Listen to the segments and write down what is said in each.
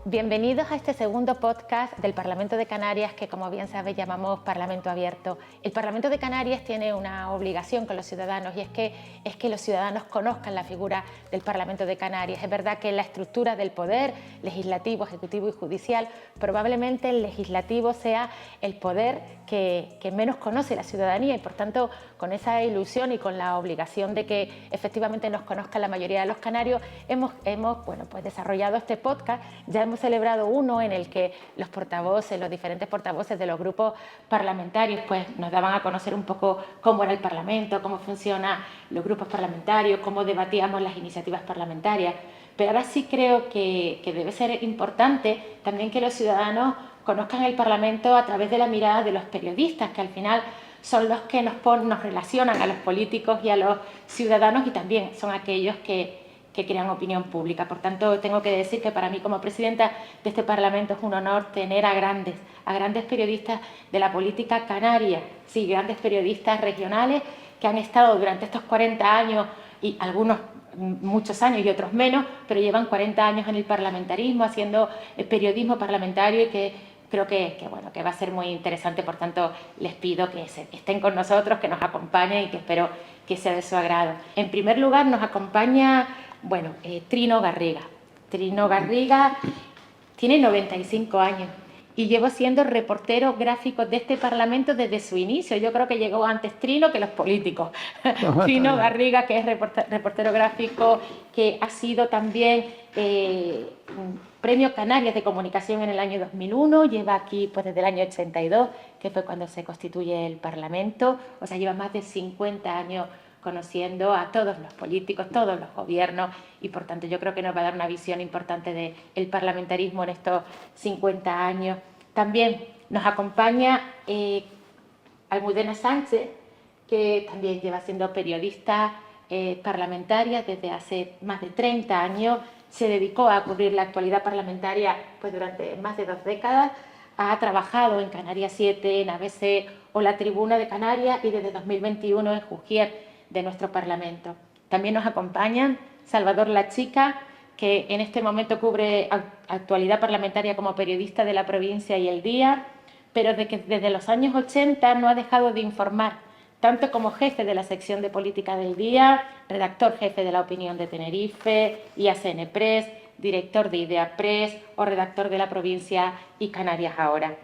Bienvenidos a este segundo podcast del Parlamento de Canarias, que como bien sabéis llamamos Parlamento Abierto. El Parlamento de Canarias tiene una obligación con los ciudadanos y es que los ciudadanos conozcan la figura del Parlamento de Canarias. Es verdad que la estructura del poder legislativo, ejecutivo y judicial, probablemente el legislativo sea el poder que menos conoce la ciudadanía y por tanto con esa ilusión y con la obligación de que efectivamente nos conozca la mayoría de los canarios hemos desarrollado este podcast. Ya hemos celebrado uno en el que los diferentes portavoces de los grupos parlamentarios pues nos daban a conocer un poco cómo era el Parlamento, cómo funcionan los grupos parlamentarios, cómo debatíamos las iniciativas parlamentarias. Pero ahora sí creo que debe ser importante también que los ciudadanos conozcan el Parlamento a través de la mirada de los periodistas, que al final son los que nos relacionan a los políticos y a los ciudadanos y también son aquellos que crean opinión pública. Por tanto, tengo que decir que para mí como presidenta de este Parlamento es un honor tener a grandes periodistas de la política canaria, sí, grandes periodistas regionales que han estado durante estos 40 años y algunos muchos años y otros menos, pero llevan 40 años en el parlamentarismo haciendo periodismo parlamentario y que creo que va a ser muy interesante. Por tanto, les pido que estén con nosotros, que nos acompañen y que espero que sea de su agrado. En primer lugar, nos acompaña Trino Garriga. Trino Garriga tiene 95 años y llevo siendo reportero gráfico de este Parlamento desde su inicio. Yo creo que llegó antes Trino que los políticos. Trino Garriga, que es reportero gráfico, que ha sido también Premio Canarias de Comunicación en el año 2001, lleva aquí pues desde el año 82, que fue cuando se constituye el Parlamento, o sea, lleva más de 50 años conociendo a todos los políticos, todos los gobiernos y por tanto yo creo que nos va a dar una visión importante del parlamentarismo en estos 50 años. También nos acompaña Almudena Sánchez, que también lleva siendo periodista parlamentaria desde hace más de 30 años, se dedicó a cubrir la actualidad parlamentaria pues durante más de 2 décadas, ha trabajado en Canarias 7, en ABC o La Tribuna de Canarias y desde 2021 en Jujier de nuestro Parlamento. También nos acompañan Salvador Lachica, que en este momento cubre actualidad parlamentaria como periodista de La Provincia y El Día, pero desde los años 80 no ha dejado de informar, tanto como jefe de la sección de política del Día, redactor jefe de La Opinión de Tenerife, IACN Press, director de Idea Press o redactor de La Provincia y Canarias Ahora.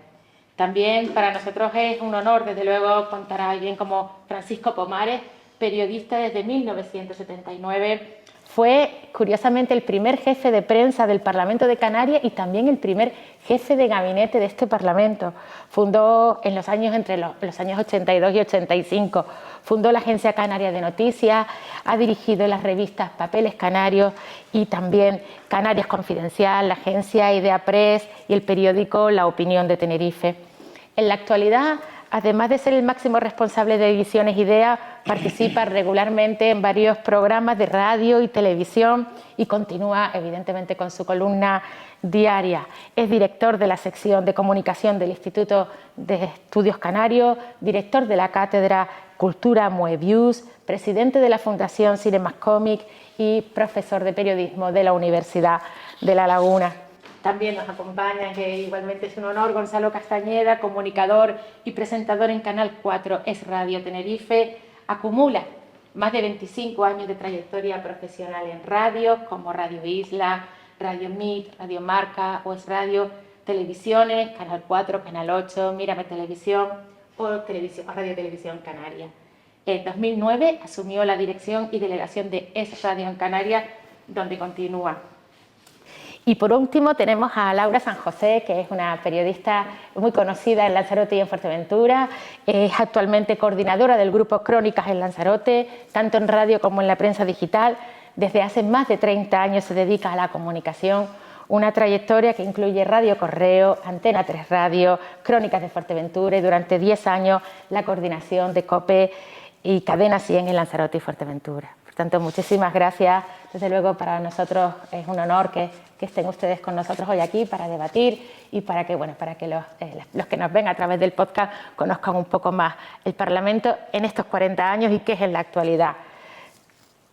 También para nosotros es un honor, desde luego, contar a alguien como Francisco Pomares, periodista desde 1979, fue curiosamente el primer jefe de prensa del Parlamento de Canarias y también el primer jefe de gabinete de este Parlamento. Fundó en los años entre los años 82 y 85, fundó la Agencia Canaria de Noticias, ha dirigido las revistas Papeles Canarios y también Canarias Confidencial, la agencia Idea Press y el periódico La Opinión de Tenerife. En la actualidad, además de ser el máximo responsable de Ediciones Idea, participa regularmente en varios programas de radio y televisión y continúa evidentemente con su columna diaria. Es director de la sección de comunicación del Instituto de Estudios Canarios, director de la cátedra Cultura Moebius, presidente de la Fundación Cinemascomic y profesor de periodismo de la Universidad de La Laguna. También nos acompaña, que igualmente es un honor, Gonzalo Castañeda, comunicador y presentador en Canal 4 Es Radio Tenerife. Acumula más de 25 años de trayectoria profesional en radio, como Radio Isla, Radio MIT, Radio Marca o Es Radio Televisiones, Canal 4, Canal 8, Mírame Televisión o Radio Televisión Canaria. En 2009 asumió la dirección y delegación de Es Radio en Canarias, donde continúa. Y por último tenemos a Laura San José, que es una periodista muy conocida en Lanzarote y en Fuerteventura. Es actualmente coordinadora del grupo Crónicas en Lanzarote, tanto en radio como en la prensa digital. Desde hace más de 30 años se dedica a la comunicación, una trayectoria que incluye Radio Correo, Antena 3 Radio, Crónicas de Fuerteventura y durante 10 años la coordinación de COPE y Cadena 100 en Lanzarote y Fuerteventura. Por tanto, muchísimas gracias. Desde luego, para nosotros es un honor que estén ustedes con nosotros hoy aquí para debatir y para que, bueno, para que los que nos ven a través del podcast conozcan un poco más el Parlamento en estos 40 años y qué es en la actualidad.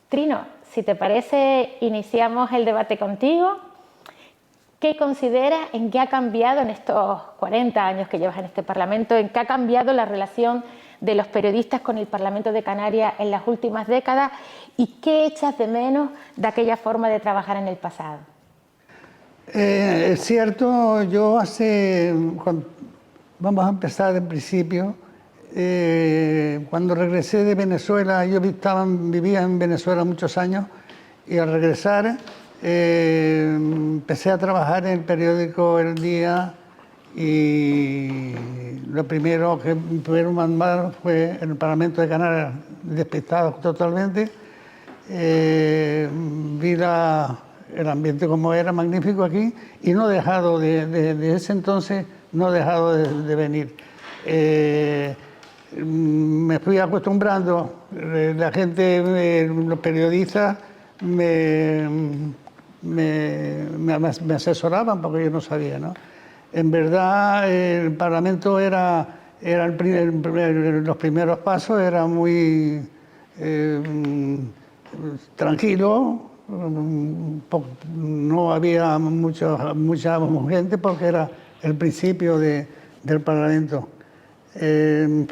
Trino, si te parece, iniciamos el debate contigo. ¿Qué consideras, en qué ha cambiado en estos 40 años que llevas en este Parlamento, en qué ha cambiado la relación de los periodistas con el Parlamento de Canarias en las últimas décadas y qué echas de menos de aquella forma de trabajar en el pasado? Es cierto, vamos a empezar del principio. Cuando regresé de Venezuela, vivía en Venezuela muchos años y al regresar empecé a trabajar en el periódico El Día y lo primero que me pudieron mandar fue en el Parlamento de Canarias, despistado totalmente. Vi el ambiente como era, magnífico aquí, y no he dejado de ese entonces, no he dejado de venir. Me fui acostumbrando, la gente, los periodistas me asesoraban porque yo no sabía, ¿no? En verdad, el Parlamento los primeros pasos era muy tranquilo, no había mucha gente porque era el principio del Parlamento.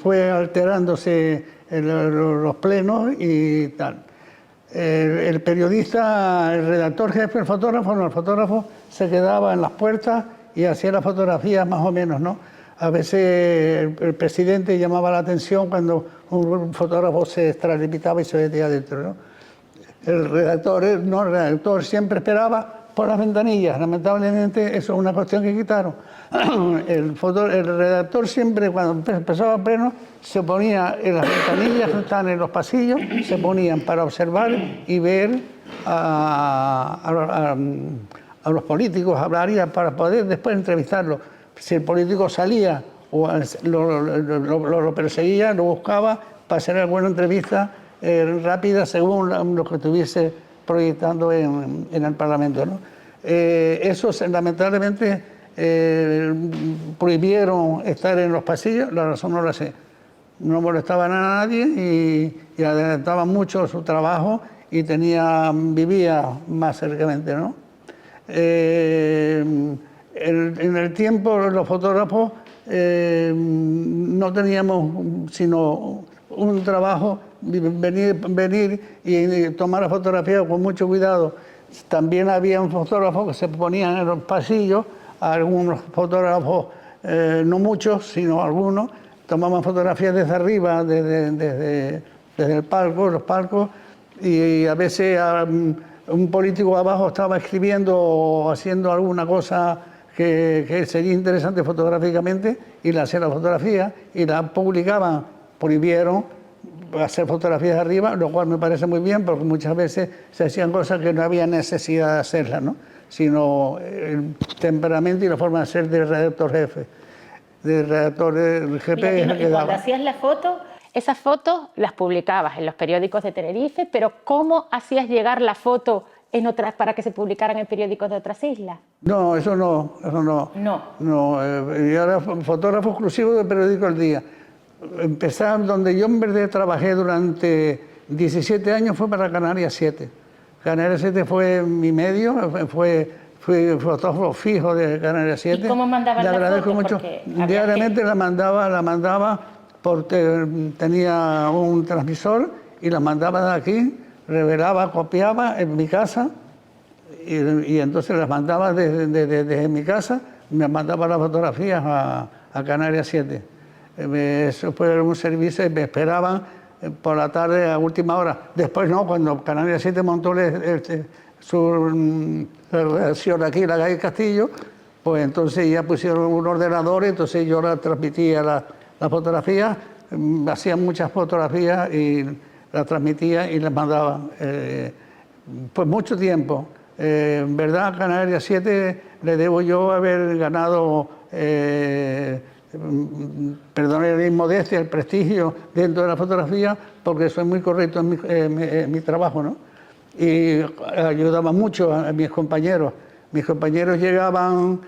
Fue alterándose los plenos y tal. El periodista, el redactor jefe, el fotógrafo se quedaba en las puertas y hacía las fotografías más o menos, ¿no? A veces el presidente llamaba la atención cuando un fotógrafo se extralimitaba y se metía adentro, ¿no? El redactor siempre esperaba por las ventanillas. Lamentablemente eso es una cuestión que quitaron. El redactor siempre, cuando empezaba el pleno, se ponía en las ventanillas que están en los pasillos, se ponían para observar y ver a los políticos, hablaría para poder después entrevistarlos. Si el político salía o lo perseguía, lo buscaba para hacer alguna entrevista rápida según lo que estuviese proyectando en el Parlamento, ¿no? Eso lamentablemente prohibieron estar en los pasillos, la razón no la sé. No molestaban a nadie y adelantaban mucho su trabajo y vivía más cercamente, ¿no? En el tiempo los fotógrafos no teníamos sino un trabajo, venir y tomar la fotografía con mucho cuidado. También había un fotógrafo que se ponían en los pasillos, algunos fotógrafos, no muchos, sino algunos, tomaban fotografías desde arriba, desde el palco, los palcos, y a veces un político abajo estaba escribiendo o haciendo alguna cosa que sería interesante fotográficamente y le hacían la fotografía y la publicaban, prohibieron hacer fotografías arriba, lo cual me parece muy bien porque muchas veces se hacían cosas que no había necesidad de hacerlas, ¿no? Sino el temperamento y la forma de ser del redactor jefe. Del redactor jefe es el que daba. Cuando hacías la foto, esas fotos las publicabas en los periódicos de Tenerife, pero ¿cómo hacías llegar la foto para que se publicaran en periódicos de otras islas? No, eso no. Yo era fotógrafo exclusivo del periódico El Día. Empezar donde yo en verdad trabajé durante 17 años fue para Canarias 7. Canarias 7 fue mi medio, fui fotógrafo fijo de Canarias 7. ¿Y cómo mandaban la foto? Agradezco mucho. Diariamente la mandaba porque tenía un transmisor y la mandaba de aquí, revelaba, copiaba en mi casa y entonces las mandaba desde mi casa, me mandaba las fotografías a Canarias 7. Eso fue un servicio y me esperaban por la tarde a última hora. Después no, cuando Canarias 7 montó su redacción aquí en la calle Castillo, pues entonces ya pusieron un ordenador, entonces yo la transmitía la fotografía, hacía muchas fotografías y las transmitía y las mandaba. Pues mucho tiempo. En verdad, Canarias 7 le debo yo haber ganado perdone la inmodestia, el prestigio dentro de la fotografía, porque soy muy correcto en mi trabajo, ¿no? Y ayudaba mucho a mis compañeros. Mis compañeros llegaban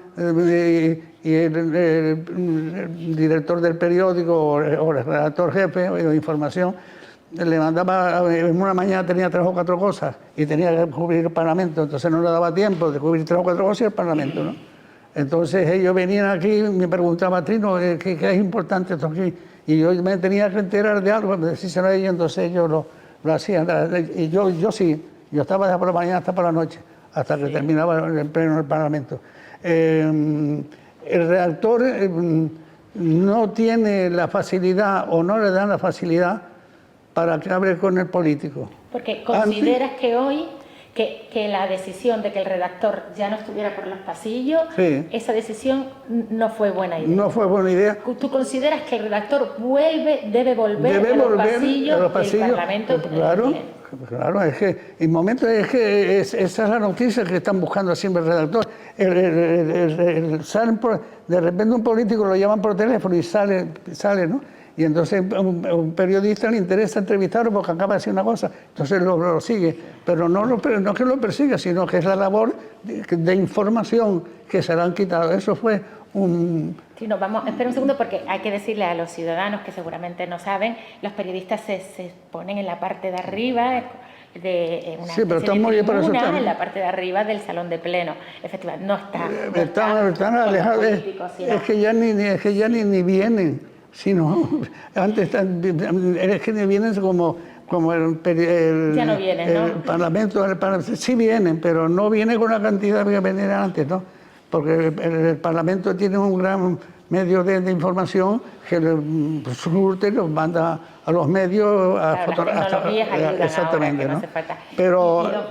y el director del periódico o el redactor jefe de información le mandaba, en una mañana tenía 3 o 4 cosas y tenía que cubrir el Parlamento, entonces no le daba tiempo de cubrir 3 o 4 cosas y el Parlamento, ¿no? Entonces ellos venían aquí y me preguntaban, Trino, ¿qué es importante esto aquí? Y yo me tenía que enterar de algo, me decían a ellos, entonces ellos lo hacían. Y yo sí, yo estaba desde por la mañana hasta por la noche, hasta que terminaba el pleno del Parlamento. El redactor no tiene la facilidad o no le dan la facilidad para que hable con el político. Porque consideras que hoy, que la decisión de que el redactor ya no estuviera por los pasillos, sí, esa decisión no fue buena idea. No fue buena idea. ¿Tú consideras que el redactor debe volver a los pasillos del Parlamento? Claro, claro, es que en momentos esa es la noticia que están buscando siempre el redactor. De repente un político lo llaman por teléfono y sale, ¿no? Y entonces un periodista le interesa entrevistarlo porque acaba de decir una cosa, entonces lo sigue, pero no es que lo persiga, sino que es la labor de información que se le han quitado. Eso fue un... Sí, espera un segundo, porque hay que decirle a los ciudadanos que seguramente no saben, los periodistas se ponen en la parte de arriba de una tribuna, en la parte de arriba del salón de pleno. Efectivamente, no están alejados, es que ya ni vienen. Sí, no, antes es que vienen como ya no vienen, ¿no? El Parlamento, sí vienen, pero no viene con la cantidad que venían antes, ¿no? Porque el Parlamento tiene un gran medio de información que surte y los manda a los medios a fotografiar. Exactamente, ahora, ¿no? Hace falta. Pero, y don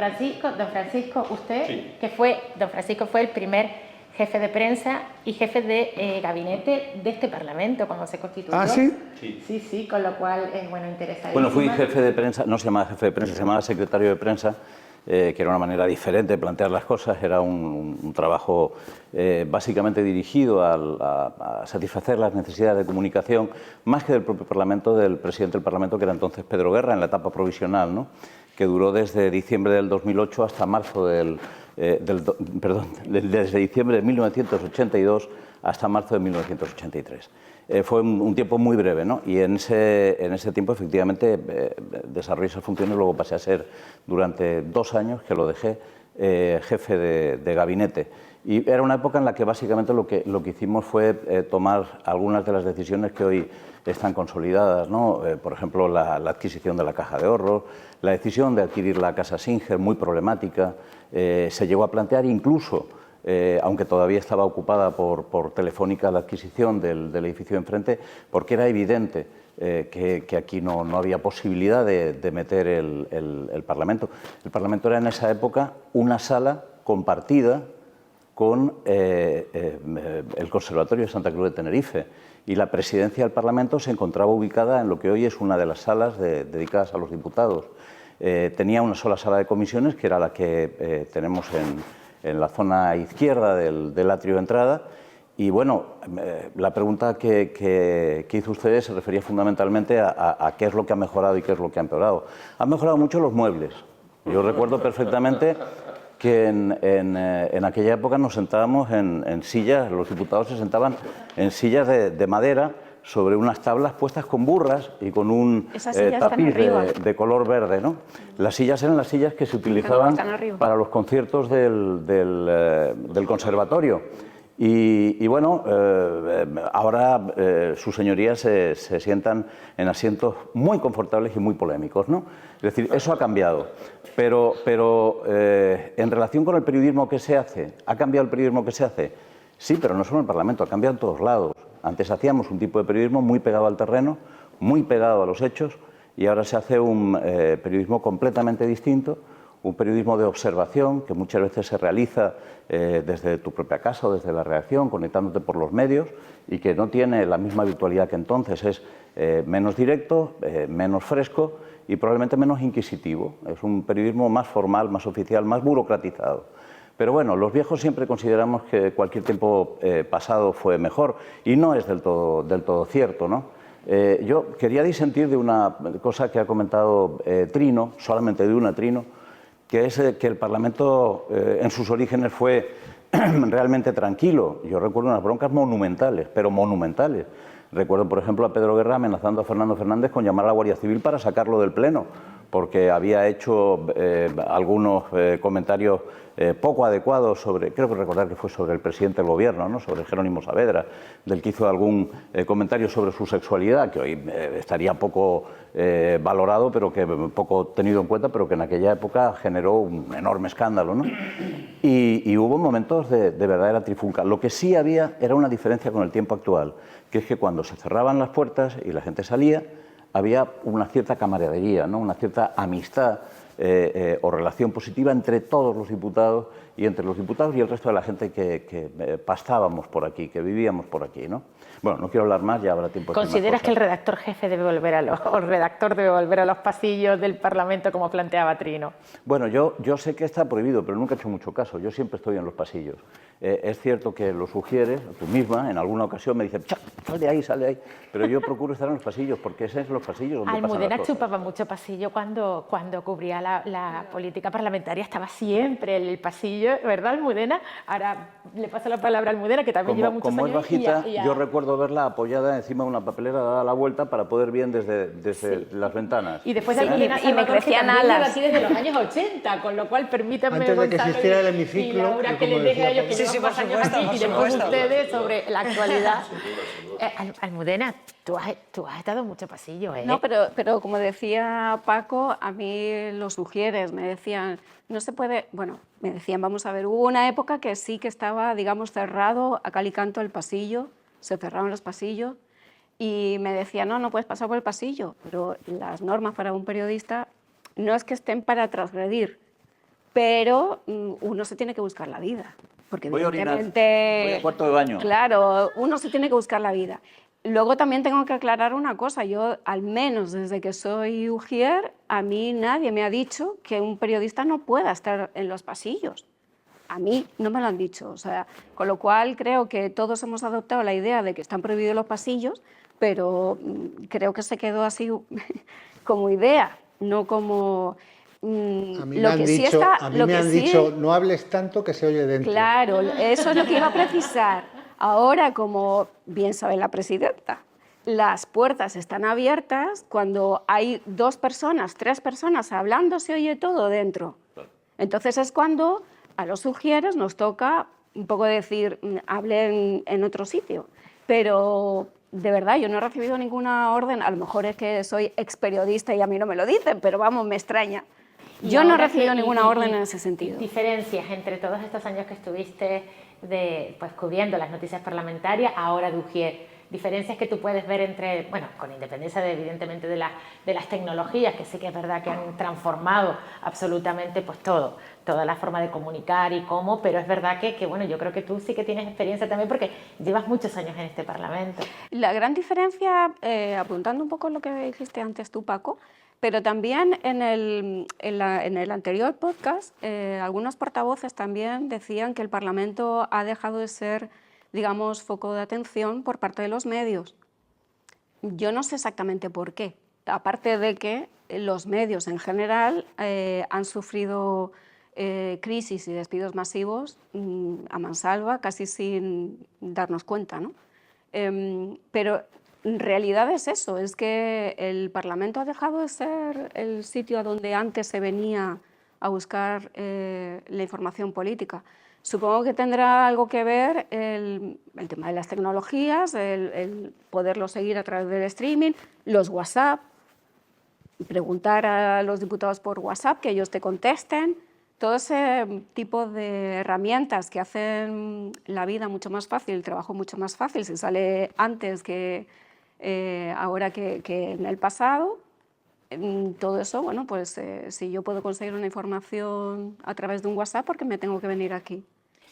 Francisco, usted, sí, don Francisco fue el primer jefe de prensa y jefe de gabinete de este Parlamento cuando se constituyó. ¿Ah, sí? Sí, con lo cual es interesadísimo. Bueno, fui jefe de prensa, no se llamaba jefe de prensa, se llamaba secretario de prensa, que era una manera diferente de plantear las cosas, era un trabajo básicamente dirigido a satisfacer las necesidades de comunicación, más que del propio Parlamento, del presidente del Parlamento, que era entonces Pedro Guerra, en la etapa provisional, ¿no? Que duró desde diciembre del 2008 hasta marzo desde diciembre de 1982 hasta marzo de 1983. Fue un tiempo muy breve, ¿no? Y en ese tiempo, efectivamente, desarrollé esas funciones. Luego pasé a ser, durante 2 años, que lo dejé, jefe de gabinete. Y era una época en la que básicamente lo que hicimos fue tomar algunas de las decisiones que hoy están consolidadas, ¿no? Por ejemplo, la adquisición de la Caja de Ahorros, la decisión de adquirir la Casa Singer, muy problemática. Se llegó a plantear incluso, aunque todavía estaba ocupada por Telefónica, la adquisición del edificio enfrente, porque era evidente que aquí no había posibilidad de meter el Parlamento. El Parlamento era en esa época una sala compartida con el Conservatorio de Santa Cruz de Tenerife, y la presidencia del Parlamento se encontraba ubicada en lo que hoy es una de las salas dedicadas a los diputados. Tenía una sola sala de comisiones, que era la que tenemos en la zona izquierda del atrio de entrada. Y bueno, la pregunta que hizo usted se refería fundamentalmente a qué es lo que ha mejorado y qué es lo que ha empeorado. Han mejorado mucho los muebles. Yo recuerdo perfectamente que en aquella época nos sentábamos en sillas, los diputados se sentaban en sillas de madera sobre unas tablas puestas con burras y con un tapiz de color verde, ¿no? Las sillas eran las sillas que se utilizaban para los conciertos del conservatorio. Y bueno, ahora sus señorías se sientan en asientos muy confortables y muy polémicos, ¿no? Es decir, eso ha cambiado. Pero en relación con el periodismo que se hace, ¿ha cambiado el periodismo que se hace? Sí, pero no solo en el Parlamento, ha cambiado en todos lados. Antes hacíamos un tipo de periodismo muy pegado al terreno, muy pegado a los hechos, y ahora se hace un periodismo completamente distinto, un periodismo de observación que muchas veces se realiza desde tu propia casa o desde la redacción, conectándote por los medios, y que no tiene la misma habitualidad que entonces. Es menos directo, menos fresco y probablemente menos inquisitivo. Es un periodismo más formal, más oficial, más burocratizado. Pero bueno, los viejos siempre consideramos que cualquier tiempo pasado fue mejor y no es del todo cierto, ¿no? Yo quería disentir de una cosa que ha comentado Trino, solamente de una Trino, que es que el Parlamento en sus orígenes fue realmente tranquilo. Yo recuerdo unas broncas monumentales, pero monumentales. Recuerdo, por ejemplo, a Pedro Guerra amenazando a Fernando Fernández con llamar a la Guardia Civil para sacarlo del Pleno, porque había hecho algunos comentarios poco adecuados sobre, creo que recordar que fue sobre el presidente del Gobierno, ¿no? Sobre Jerónimo Saavedra, del que hizo algún comentario sobre su sexualidad, que hoy estaría poco valorado, pero que poco tenido en cuenta, pero que en aquella época generó un enorme escándalo, ¿no? Y hubo momentos de verdadera trifulca. Lo que sí había era una diferencia con el tiempo actual, que es que cuando se cerraban las puertas y la gente salía, había una cierta camaradería, ¿no? Una cierta amistad o relación positiva entre todos los diputados y entre los diputados y el resto de la gente que pastábamos por aquí, que vivíamos por aquí, ¿no? Bueno, no quiero hablar más, ya habrá tiempo de hacer más ¿Consideras cosas. que el redactor jefe debe volver o el redactor debe volver a los pasillos del Parlamento como planteaba Trino? Bueno, yo sé que está prohibido, pero nunca he hecho mucho caso. Yo siempre estoy en los pasillos. Es cierto que lo sugieres, tú misma, en alguna ocasión me dices, sal de ahí, sal de ahí. Pero yo procuro estar en los pasillos, porque ese es los pasillos donde pasan las Almudena cosas. chupaba mucho pasillo cuando cubría la política parlamentaria, estaba siempre en el pasillo, ¿verdad, Almudena? Ahora le paso la palabra a Almudena, que también lleva muchos Como es años. bajita, yo recuerdo verla apoyada encima de una papelera, dada la vuelta para poder ver desde las ventanas. Y después de Sí, Almudena y me Salvador, que crecían también lleva alas. aquí desde los años 80, con lo cual permítanme, Antes de que Gonzalo existiera el y hemiciclo, Laura, que que les como deje a decía ellos que Pablo. llevan más años aquí y después ustedes sobre la actualidad. Almudena, tú has estado en mucho pasillo, ¿eh? No, pero como decía Paco, a mí lo sugieres, me decían, no se puede, bueno, me decían, vamos a ver, hubo una época que sí que estaba, digamos, cerrado a cal y canto el pasillo, se cerraron los pasillos y me decían, no puedes pasar por el pasillo, pero las normas para un periodista no es que estén para transgredir, pero uno se tiene que buscar la vida. Porque Voy a orinar, evidentemente, voy al cuarto de baño. Claro, uno se tiene que buscar la vida. Luego también tengo que aclarar una cosa, yo al menos desde que soy ujier, a mí nadie me ha dicho que un periodista no pueda estar en los pasillos. A mí no me lo han dicho, o sea, con lo cual creo que todos hemos adoptado la idea de que están prohibidos los pasillos, pero creo que se quedó así como idea, no como... A mí lo me han que sí dicho, está- a mí lo me que han sí- dicho, no hables tanto que se oye dentro. Claro, eso es lo que iba a precisar. Ahora, como bien sabe la presidenta, las puertas están abiertas cuando hay 2 personas, 3 personas hablando, se oye todo dentro. Entonces es cuando a los sugieres nos toca un poco decir, hablen en otro sitio. Pero de verdad, yo no he recibido ninguna orden, a lo mejor es que soy experiodista y a mí no me lo dicen, pero vamos, me extraña. Yo no he recibido ninguna orden en ese sentido. Diferencias entre todos estos años que estuviste pues, cubriendo las noticias parlamentarias, ahora de Ujier. Diferencias que tú puedes ver entre, bueno, con independencia evidentemente de las tecnologías, que sí que es verdad que han transformado absolutamente pues toda la forma de comunicar y cómo, pero es verdad que bueno, yo creo que tú sí que tienes experiencia también porque llevas muchos años en este Parlamento. La gran diferencia, apuntando un poco lo que dijiste antes tú, Paco, pero también en el anterior podcast, algunos portavoces también decían que el Parlamento ha dejado de ser, digamos, foco de atención por parte de los medios. Yo no sé exactamente por qué, aparte de que los medios en general han sufrido crisis y despidos masivos a mansalva, casi sin darnos cuenta, ¿no? Pero en realidad es eso, es que el Parlamento ha dejado de ser el sitio a donde antes se venía a buscar la información política. Supongo que tendrá algo que ver el tema de las tecnologías, el poderlo seguir a través del streaming, los WhatsApp, preguntar a los diputados por WhatsApp, que ellos te contesten, todo ese tipo de herramientas que hacen la vida mucho más fácil, el trabajo mucho más fácil, si sale antes que ahora que en el pasado. Todo eso, bueno, pues si yo puedo conseguir una información a través de un WhatsApp, ¿por qué me tengo que venir aquí?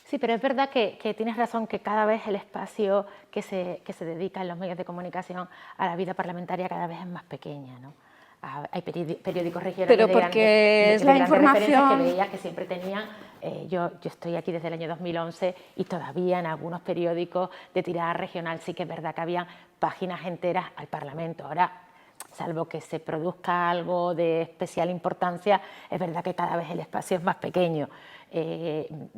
Sí, pero es verdad que tienes razón que cada vez el espacio que se dedica en los medios de comunicación a la vida parlamentaria cada vez es más pequeña, ¿no? hay periódicos regionales Pero de porque grandes, es de la grandes referencias información... que veía que siempre tenían. Yo estoy aquí desde el año 2011 y todavía en algunos periódicos de tirada regional sí que es verdad que había páginas enteras al Parlamento. Ahora, salvo que se produzca algo de especial importancia, es verdad que cada vez el espacio es más pequeño.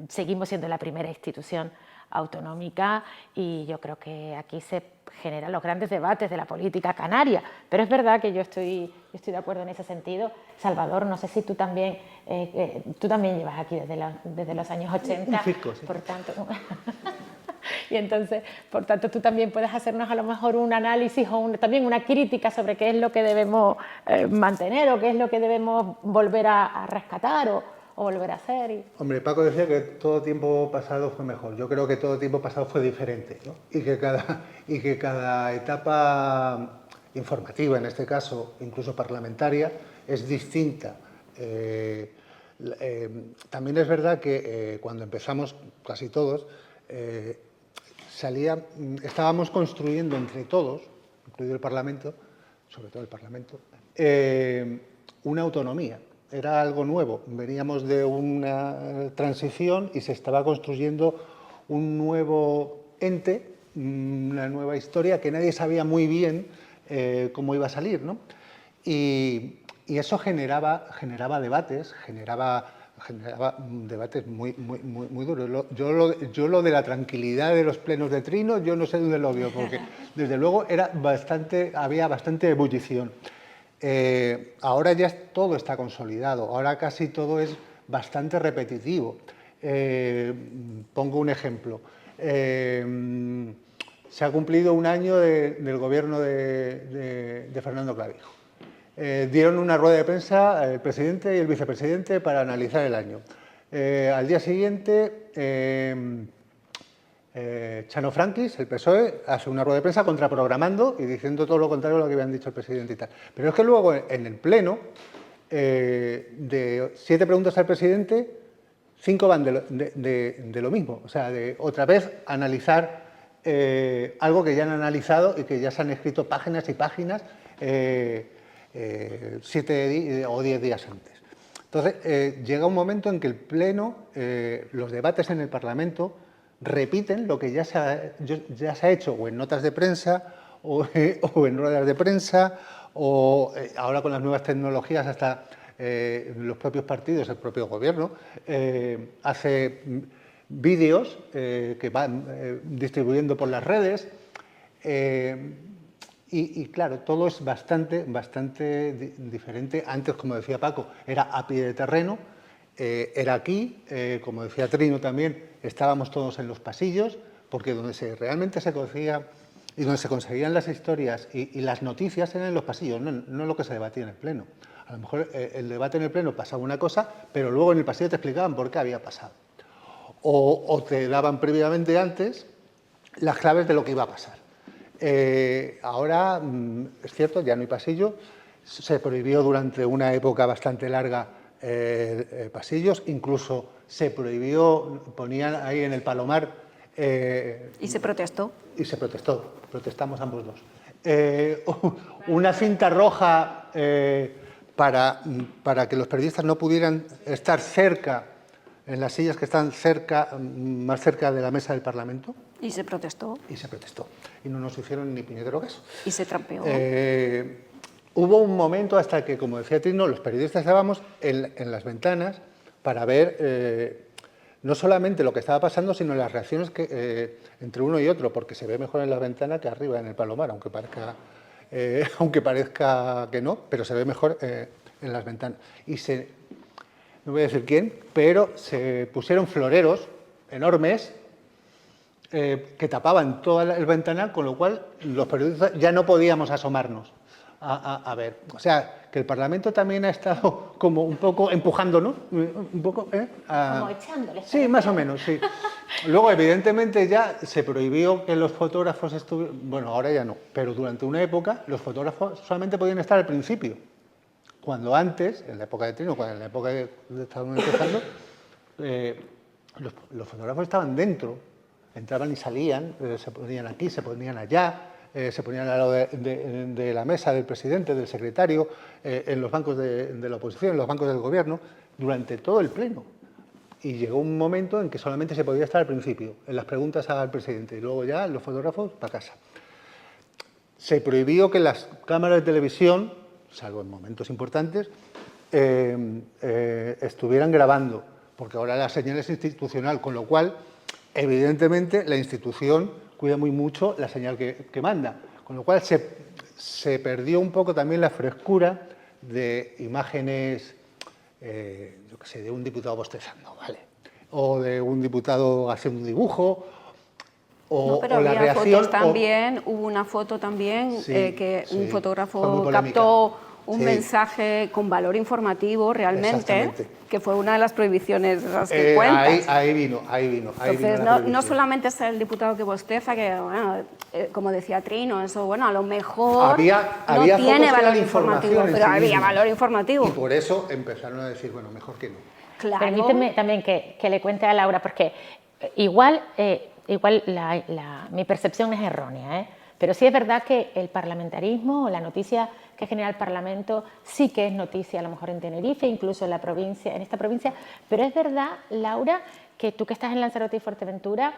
Seguimos siendo la primera institución autonómica y yo creo que aquí se generan los grandes debates de la política canaria, pero es verdad que yo estoy de acuerdo en ese sentido. Salvador, no sé si tú también llevas aquí desde los años 80, Un fisco, sí. por tanto... Y entonces, por tanto, tú también puedes hacernos a lo mejor un análisis o también una crítica sobre qué es lo que debemos mantener o qué es lo que debemos volver a rescatar o volver a hacer. Hombre, Paco decía que todo tiempo pasado fue mejor. Yo creo que todo tiempo pasado fue diferente, ¿no? Y que cada etapa informativa, en este caso, incluso parlamentaria, es distinta. También es verdad que cuando empezamos, casi todos, estábamos construyendo entre todos, incluido el Parlamento, sobre todo el Parlamento, una autonomía. Era algo nuevo. Veníamos de una transición y se estaba construyendo un nuevo ente, una nueva historia que nadie sabía muy bien cómo iba a salir, ¿no? Y eso generaba debates, generaba debates muy duros. Yo lo de la tranquilidad de los plenos de Trino, yo no sé dónde lo veo, porque desde luego había bastante ebullición. Ahora ya todo está consolidado, ahora casi todo es bastante repetitivo. Pongo un ejemplo. Se ha cumplido un año del gobierno de Fernando Clavijo. Dieron una rueda de prensa el presidente y el vicepresidente para analizar el año. Al día siguiente, Chano Franquis, el PSOE, hace una rueda de prensa contraprogramando y diciendo todo lo contrario a lo que habían dicho el presidente y tal. Pero es que luego en el pleno, de 7 preguntas al presidente, 5 van de lo mismo. O sea, de otra vez analizar algo que ya han analizado y que ya se han escrito páginas y páginas 7 o 10 días antes. Entonces, llega un momento en que el pleno, los debates en el Parlamento, repiten lo que ya se ha hecho o en notas de prensa o en ruedas de prensa o ahora con las nuevas tecnologías hasta los propios partidos, el propio gobierno, hace vídeos que van distribuyendo por las redes y claro, todo es bastante diferente. Antes, como decía Paco, era a pie de terreno. Era aquí, como decía Trino también, estábamos todos en los pasillos, porque donde realmente se conocía y donde se conseguían las historias y las noticias eran en los pasillos, no lo que se debatía en el Pleno. A lo mejor el debate en el Pleno pasaba una cosa, pero luego en el pasillo te explicaban por qué había pasado. O te daban previamente antes las claves de lo que iba a pasar. Ahora, es cierto, ya no hay pasillo, se prohibió durante una época bastante larga pasillos, incluso se prohibió, ponían ahí en el Palomar... ¿Y se protestó? Y se protestó, protestamos ambos dos. Una cinta roja para que los periodistas no pudieran estar cerca, en las sillas que están más cerca de la mesa del Parlamento. ¿Y se protestó? Y se protestó. Y no nos hicieron ni puñetero caso. ¿Y se trampeó? Hubo un momento hasta que, como decía Trino, los periodistas estábamos en las ventanas para ver no solamente lo que estaba pasando, sino las reacciones entre uno y otro, porque se ve mejor en la ventana que arriba en el Palomar, aunque parezca que no, pero se ve mejor en las ventanas. Y no voy a decir quién, pero se pusieron floreros enormes que tapaban toda el ventanal, con lo cual los periodistas ya no podíamos asomarnos a ver. O sea, que el Parlamento también ha estado como un poco empujando, ¿no? Un poco, como echándoles. Sí, más o menos, sí. Luego, evidentemente, ya se prohibió que los fotógrafos estuvieran... Bueno, ahora ya no, pero durante una época los fotógrafos solamente podían estar al principio. Cuando antes, en la época de Trino, en la época de estábamos empezando, los fotógrafos estaban dentro, entraban y salían, se ponían aquí, se ponían allá, se ponían al lado de la mesa del presidente, del secretario, en los bancos de la oposición, en los bancos del gobierno, durante todo el pleno. Y llegó un momento en que solamente se podía estar al principio, en las preguntas al presidente, y luego ya los fotógrafos para casa. Se prohibió que las cámaras de televisión, salvo en momentos importantes, estuvieran grabando, porque ahora la señal es institucional, con lo cual, evidentemente, la institución cuida muy mucho la señal que manda, con lo cual se perdió un poco también la frescura de imágenes, yo qué sé, de un diputado bostezando, ¿vale? O de un diputado haciendo un dibujo, o pero la había reacción... fotos también, hubo una foto también Sí, que un sí, fue muy fotógrafo polémica. captó un Sí. mensaje con valor informativo realmente, Exactamente. que fue una de las prohibiciones de las que cuentas. Ahí vino Entonces, la no prohibición. solamente es el diputado que bosteza, que, bueno, como decía Trino, eso, bueno, a lo mejor Había no fotos tiene que valor eran informativo, información en pero sí había misma. valor informativo. Y por eso empezaron a decir, bueno, mejor que no. Claro. Permíteme también que le cuente a Laura, porque igual mi percepción es errónea, pero sí es verdad que el parlamentarismo o la noticia que genera el Parlamento sí que es noticia, a lo mejor en Tenerife, incluso en la provincia, en esta provincia, pero es verdad, Laura, que tú que estás en Lanzarote y Fuerteventura,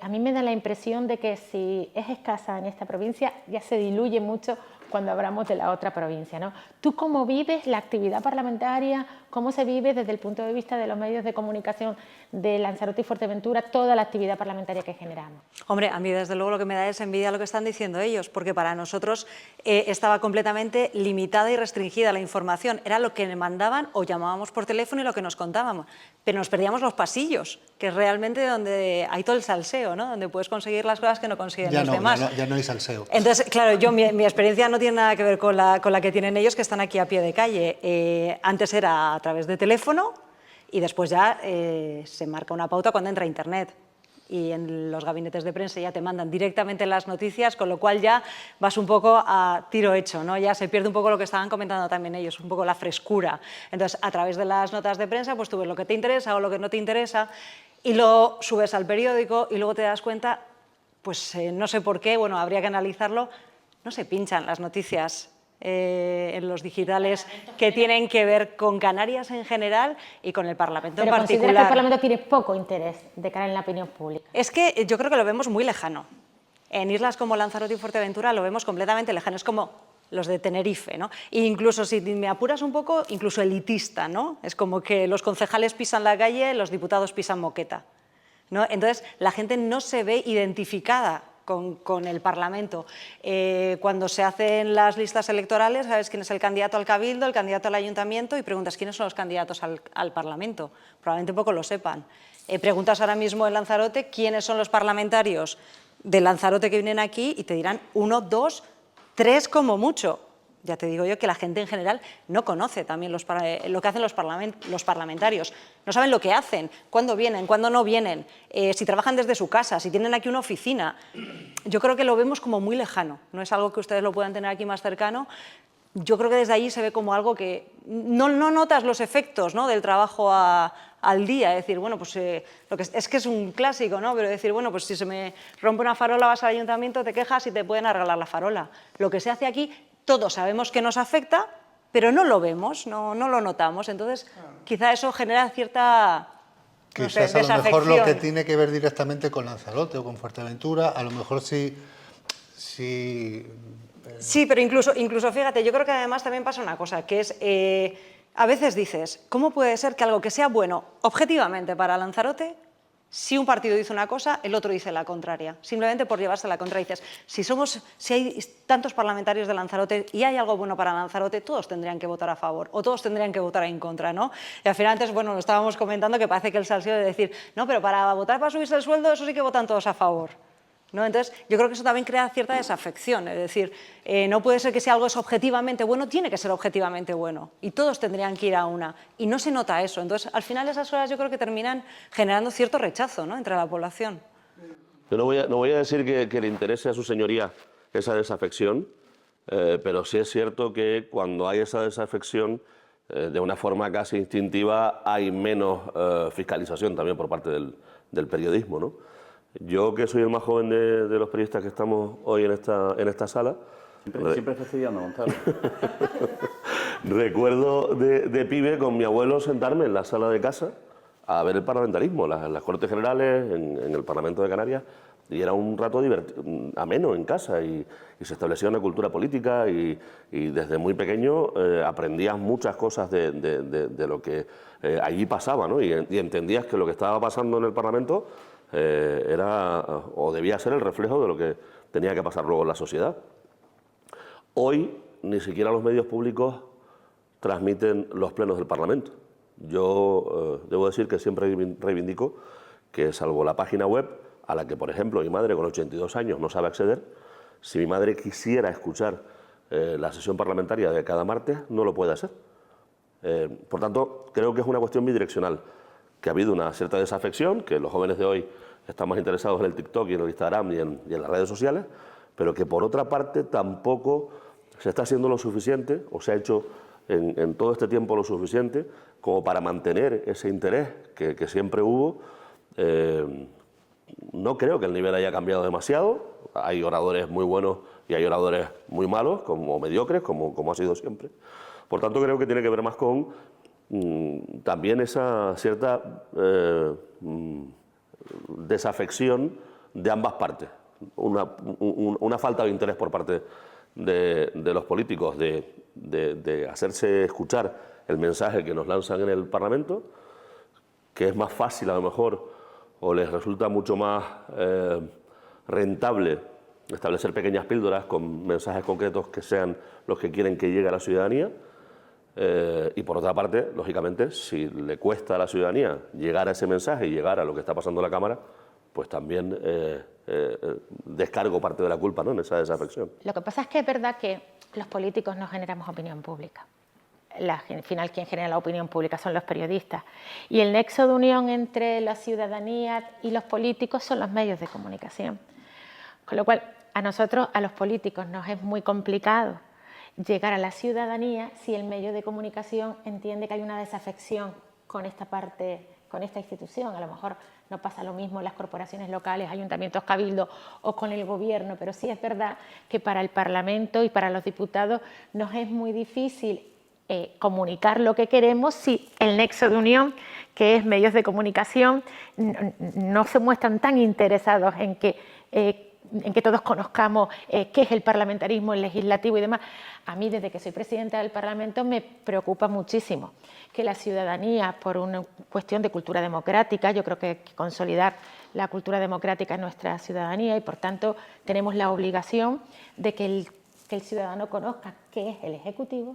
a mí me da la impresión de que si es escasa en esta provincia, ya se diluye mucho cuando hablamos de la otra provincia, ¿no? ¿Tú cómo vives la actividad parlamentaria? ¿Cómo se vive desde el punto de vista de los medios de comunicación de Lanzarote y Fuerteventura toda la actividad parlamentaria que generamos? Hombre, a mí desde luego lo que me da es envidia lo que están diciendo ellos, porque para nosotros estaba completamente limitada y restringida la información. Era lo que mandaban o llamábamos por teléfono y lo que nos contábamos. Pero nos perdíamos los pasillos, que es realmente donde hay todo el salseo, ¿no? Donde puedes conseguir las cosas que no consiguen los demás. Ya no hay salseo. Entonces, claro, mi experiencia no tiene nada que ver con la que tienen ellos, que están aquí a pie de calle. Antes era a través de teléfono y después ya se marca una pauta cuando entra a Internet. Y en los gabinetes de prensa ya te mandan directamente las noticias, con lo cual ya vas un poco a tiro hecho, ¿no? Ya se pierde un poco lo que estaban comentando también ellos, un poco la frescura. Entonces, a través de las notas de prensa, pues tú ves lo que te interesa o lo que no te interesa y lo subes al periódico y luego te das cuenta, pues no sé por qué, bueno, habría que analizarlo, no se pinchan las noticias en los digitales que tienen que ver con Canarias en general y con el Parlamento en Pero particular. ¿consideras que el Parlamento tiene poco interés de cara en la opinión pública? Es que yo creo que lo vemos muy lejano. En islas como Lanzarote y Fuerteventura lo vemos completamente lejano. Es como los de Tenerife, ¿no? E incluso, si me apuras un poco, incluso elitista, ¿no? Es como que los concejales pisan la calle, los diputados pisan moqueta, ¿no? Entonces, la gente no se ve identificada con el Parlamento. Cuando se hacen las listas electorales, sabes quién es el candidato al Cabildo, el candidato al Ayuntamiento y preguntas quiénes son los candidatos al Parlamento. Probablemente poco lo sepan. Preguntas ahora mismo en Lanzarote quiénes son los parlamentarios de Lanzarote que vienen aquí y te dirán 1, 2, 3 como mucho. Ya te digo yo que la gente en general no conoce también lo que hacen los parlamentarios. No saben lo que hacen, cuándo vienen, cuándo no vienen, si trabajan desde su casa, si tienen aquí una oficina. Yo creo que lo vemos como muy lejano. No es algo que ustedes lo puedan tener aquí más cercano. Yo creo que desde ahí se ve como algo que no notas los efectos, ¿no?, del trabajo al día. Es decir, bueno, pues es que es un clásico, ¿no? Pero decir, bueno, pues si se me rompe una farola vas al ayuntamiento, te quejas y te pueden arreglar la farola. Lo que se hace aquí, todos sabemos que nos afecta, pero no lo vemos, no lo notamos. Entonces, quizá eso genera cierta Quizás a lo mejor lo que tiene que ver directamente con Lanzarote o con Fuerteventura, a lo mejor sí. Sí, pero incluso fíjate, yo creo que además también pasa una cosa, que es, a veces dices, ¿cómo puede ser que algo que sea bueno objetivamente para Lanzarote, si un partido dice una cosa, el otro dice la contraria? Simplemente por llevarse la contra. Dices, si hay tantos parlamentarios de Lanzarote y hay algo bueno para Lanzarote, todos tendrían que votar a favor o todos tendrían que votar en contra, ¿no? Y al final antes, bueno, lo estábamos comentando que parece que el salseo de decir, no, pero para votar para subirse el sueldo, eso sí que votan todos a favor, ¿no? Entonces, yo creo que eso también crea cierta desafección, es decir, no puede ser que si algo es objetivamente bueno, tiene que ser objetivamente bueno, y todos tendrían que ir a una, y no se nota eso. Entonces, al final esas horas yo creo que terminan generando cierto rechazo, ¿no?, entre la población. Yo no voy a decir que le interese a su señoría esa desafección, pero sí es cierto que cuando hay esa desafección, de una forma casi instintiva, hay menos fiscalización también por parte del periodismo, ¿no? Yo, que soy el más joven de los periodistas que estamos hoy en esta sala, Siempre estoy estudiando, Gonzalo. recuerdo de pibe con mi abuelo sentarme en la sala de casa a ver el parlamentarismo, las Cortes Generales, en el Parlamento de Canarias, y era un rato ameno en casa, y se establecía una cultura política, y desde muy pequeño aprendías muchas cosas de lo que allí pasaba, ¿no? Y entendías que lo que estaba pasando en el Parlamento era o debía ser el reflejo de lo que tenía que pasar luego en la sociedad. Hoy ni siquiera los medios públicos transmiten los plenos del Parlamento. Yo debo decir que siempre reivindico que, salvo la página web, a la que, por ejemplo, mi madre con 82 años no sabe acceder, si mi madre quisiera escuchar la sesión parlamentaria de cada martes, no lo puede hacer. Por tanto, creo que es una cuestión bidireccional, que ha habido una cierta desafección, que los jóvenes de hoy están más interesados en el TikTok y en el Instagram y en las redes sociales, pero que, por otra parte, tampoco se está haciendo lo suficiente, o se ha hecho en todo este tiempo lo suficiente, como para mantener ese interés que siempre hubo. No creo que el nivel haya cambiado demasiado. Hay oradores muy buenos y hay oradores muy malos, como mediocres, como ha sido siempre. Por tanto, creo que tiene que ver más con también esa cierta desafección de ambas partes. Una falta de interés por parte de los políticos de hacerse escuchar el mensaje que nos lanzan en el Parlamento, que es más fácil a lo mejor, o les resulta mucho más rentable establecer pequeñas píldoras con mensajes concretos que sean los que quieren que llegue a la ciudadanía. Y por otra parte, lógicamente, si le cuesta a la ciudadanía llegar a ese mensaje y llegar a lo que está pasando en la Cámara, pues también descargo parte de la culpa, ¿no?, en esa desafección. Lo que pasa es que es verdad que los políticos no generamos opinión pública. Al final, quien genera la opinión pública son los periodistas. Y el nexo de unión entre la ciudadanía y los políticos son los medios de comunicación. Con lo cual, a nosotros, a los políticos, nos es muy complicado llegar a la ciudadanía si el medio de comunicación entiende que hay una desafección con esta parte, con esta institución. A lo mejor no pasa lo mismo en las corporaciones locales, ayuntamientos, cabildos o con el gobierno, pero sí es verdad que para el Parlamento y para los diputados nos es muy difícil comunicar lo que queremos si el nexo de unión, que es medios de comunicación, no se muestran tan interesados en que todos conozcamos qué es el parlamentarismo, el legislativo y demás. A mí, desde que soy presidenta del Parlamento, me preocupa muchísimo que la ciudadanía, por una cuestión de cultura democrática, yo creo que hay que consolidar la cultura democrática en nuestra ciudadanía, y por tanto tenemos la obligación de que el ciudadano conozca qué es el Ejecutivo,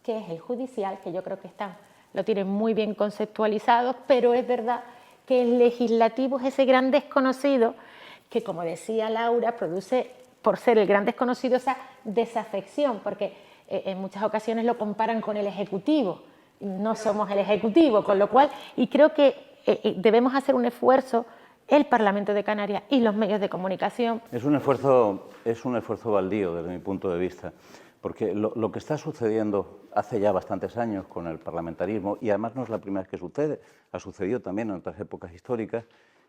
qué es el Judicial, que yo creo que lo tienen muy bien conceptualizados, pero es verdad que el Legislativo es ese gran desconocido que, como decía Laura, produce, por ser el gran desconocido, esa desafección, porque en muchas ocasiones lo comparan con el Ejecutivo. No somos el Ejecutivo, con lo cual, y creo que debemos hacer un esfuerzo, el Parlamento de Canarias y los medios de comunicación. Es un esfuerzo baldío desde mi punto de vista, porque lo que está sucediendo hace ya bastantes años con el parlamentarismo, y además no es la primera vez que sucede, ha sucedido también en otras épocas históricas,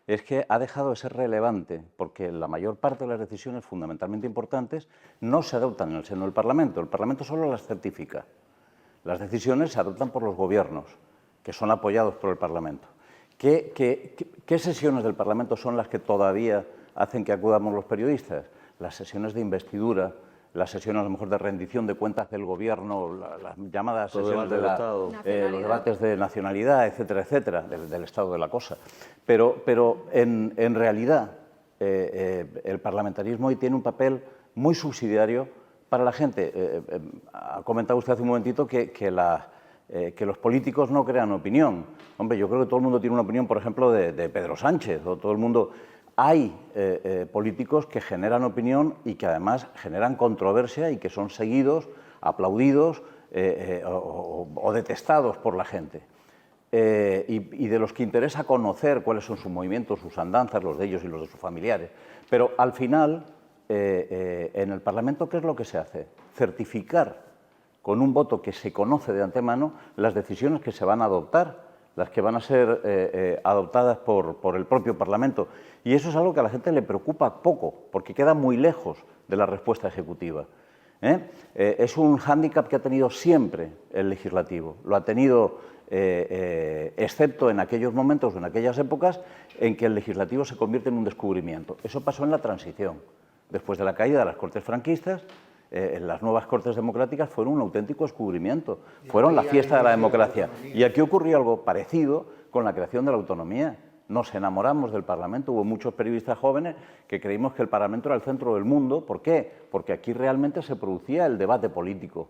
es que ha dejado de ser relevante, porque la mayor parte de las decisiones fundamentalmente importantes no se adoptan en el seno del Parlamento. El Parlamento solo las certifica. Las decisiones se adoptan por los gobiernos, que son apoyados por el Parlamento. ¿Qué sesiones del Parlamento son las que todavía hacen que acudamos los periodistas? Las sesiones de investidura, las sesiones a lo mejor de rendición de cuentas del Gobierno, las llamadas sesiones de los debates de nacionalidad, etcétera, etcétera, del estado de la cosa. Pero en realidad el parlamentarismo hoy tiene un papel muy subsidiario para la gente. Ha comentado usted hace un momentito que los políticos no crean opinión. Hombre, yo creo que todo el mundo tiene una opinión, por ejemplo, de Pedro Sánchez, o todo el mundo... Hay políticos que generan opinión y que además generan controversia y que son seguidos, aplaudidos o detestados por la gente. Y de los que interesa conocer cuáles son sus movimientos, sus andanzas, los de ellos y los de sus familiares. Pero al final, en el Parlamento, ¿qué es lo que se hace? Certificar con un voto que se conoce de antemano las decisiones que se van a adoptar las que van a ser adoptadas por el propio Parlamento. Y eso es algo que a la gente le preocupa poco, porque queda muy lejos de la respuesta ejecutiva. Es un hándicap que ha tenido siempre el legislativo. Lo ha tenido, excepto en aquellos momentos o en aquellas épocas en que el legislativo se convierte en un descubrimiento. Eso pasó en la transición. Después de la caída de las Cortes franquistas, las nuevas Cortes democráticas fueron un auténtico descubrimiento, fueron la fiesta de la democracia. Y aquí ocurrió algo parecido con la creación de la autonomía. Nos enamoramos del Parlamento, hubo muchos periodistas jóvenes que creímos que el Parlamento era el centro del mundo. ¿Por qué? Porque aquí realmente se producía el debate político.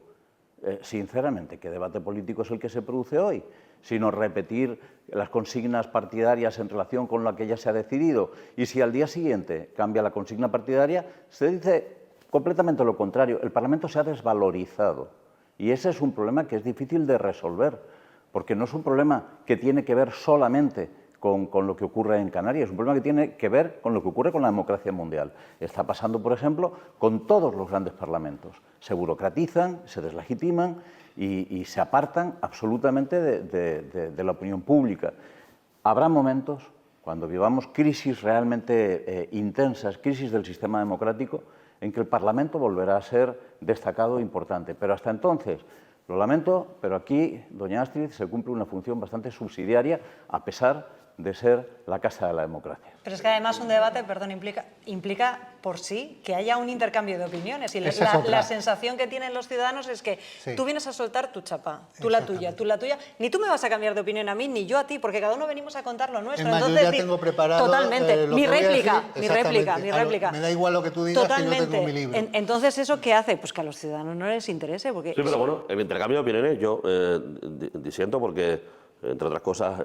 Sinceramente, ¿qué debate político es el que se produce hoy? Sino repetir las consignas partidarias en relación con lo que ya se ha decidido. Y si al día siguiente cambia la consigna partidaria, se dice completamente lo contrario. El Parlamento se ha desvalorizado. Y ese es un problema que es difícil de resolver, porque no es un problema que tiene que ver solamente con lo que ocurre en Canarias, es un problema que tiene que ver con lo que ocurre con la democracia mundial. Está pasando, por ejemplo, con todos los grandes parlamentos. Se burocratizan, se deslegitiman y se apartan absolutamente de la opinión pública. Habrá momentos, cuando vivamos crisis realmente intensas, crisis del sistema democrático, en que el Parlamento volverá a ser destacado e importante. Pero hasta entonces, lo lamento, pero aquí, doña Astrid, se cumple una función bastante subsidiaria, a pesar de ser la casa de la democracia. Pero es que además un debate, perdón, implica por sí que haya un intercambio de opiniones. Y la sensación que tienen los ciudadanos es que tú vienes a soltar tu chapa, tú la tuya, ni tú me vas a cambiar de opinión a mí, ni yo a ti, porque cada uno venimos a contar lo nuestro. Entonces, yo ya tengo preparado totalmente, lo mi que voy a réplica, decir. mi réplica. Me da igual lo que tú digas, totalmente. que yo tengo mi libro. Entonces, ¿eso qué hace? Pues que a los ciudadanos no les interese. Porque Sí, pero bueno, en mi intercambio de opiniones yo disiento porque, entre otras cosas,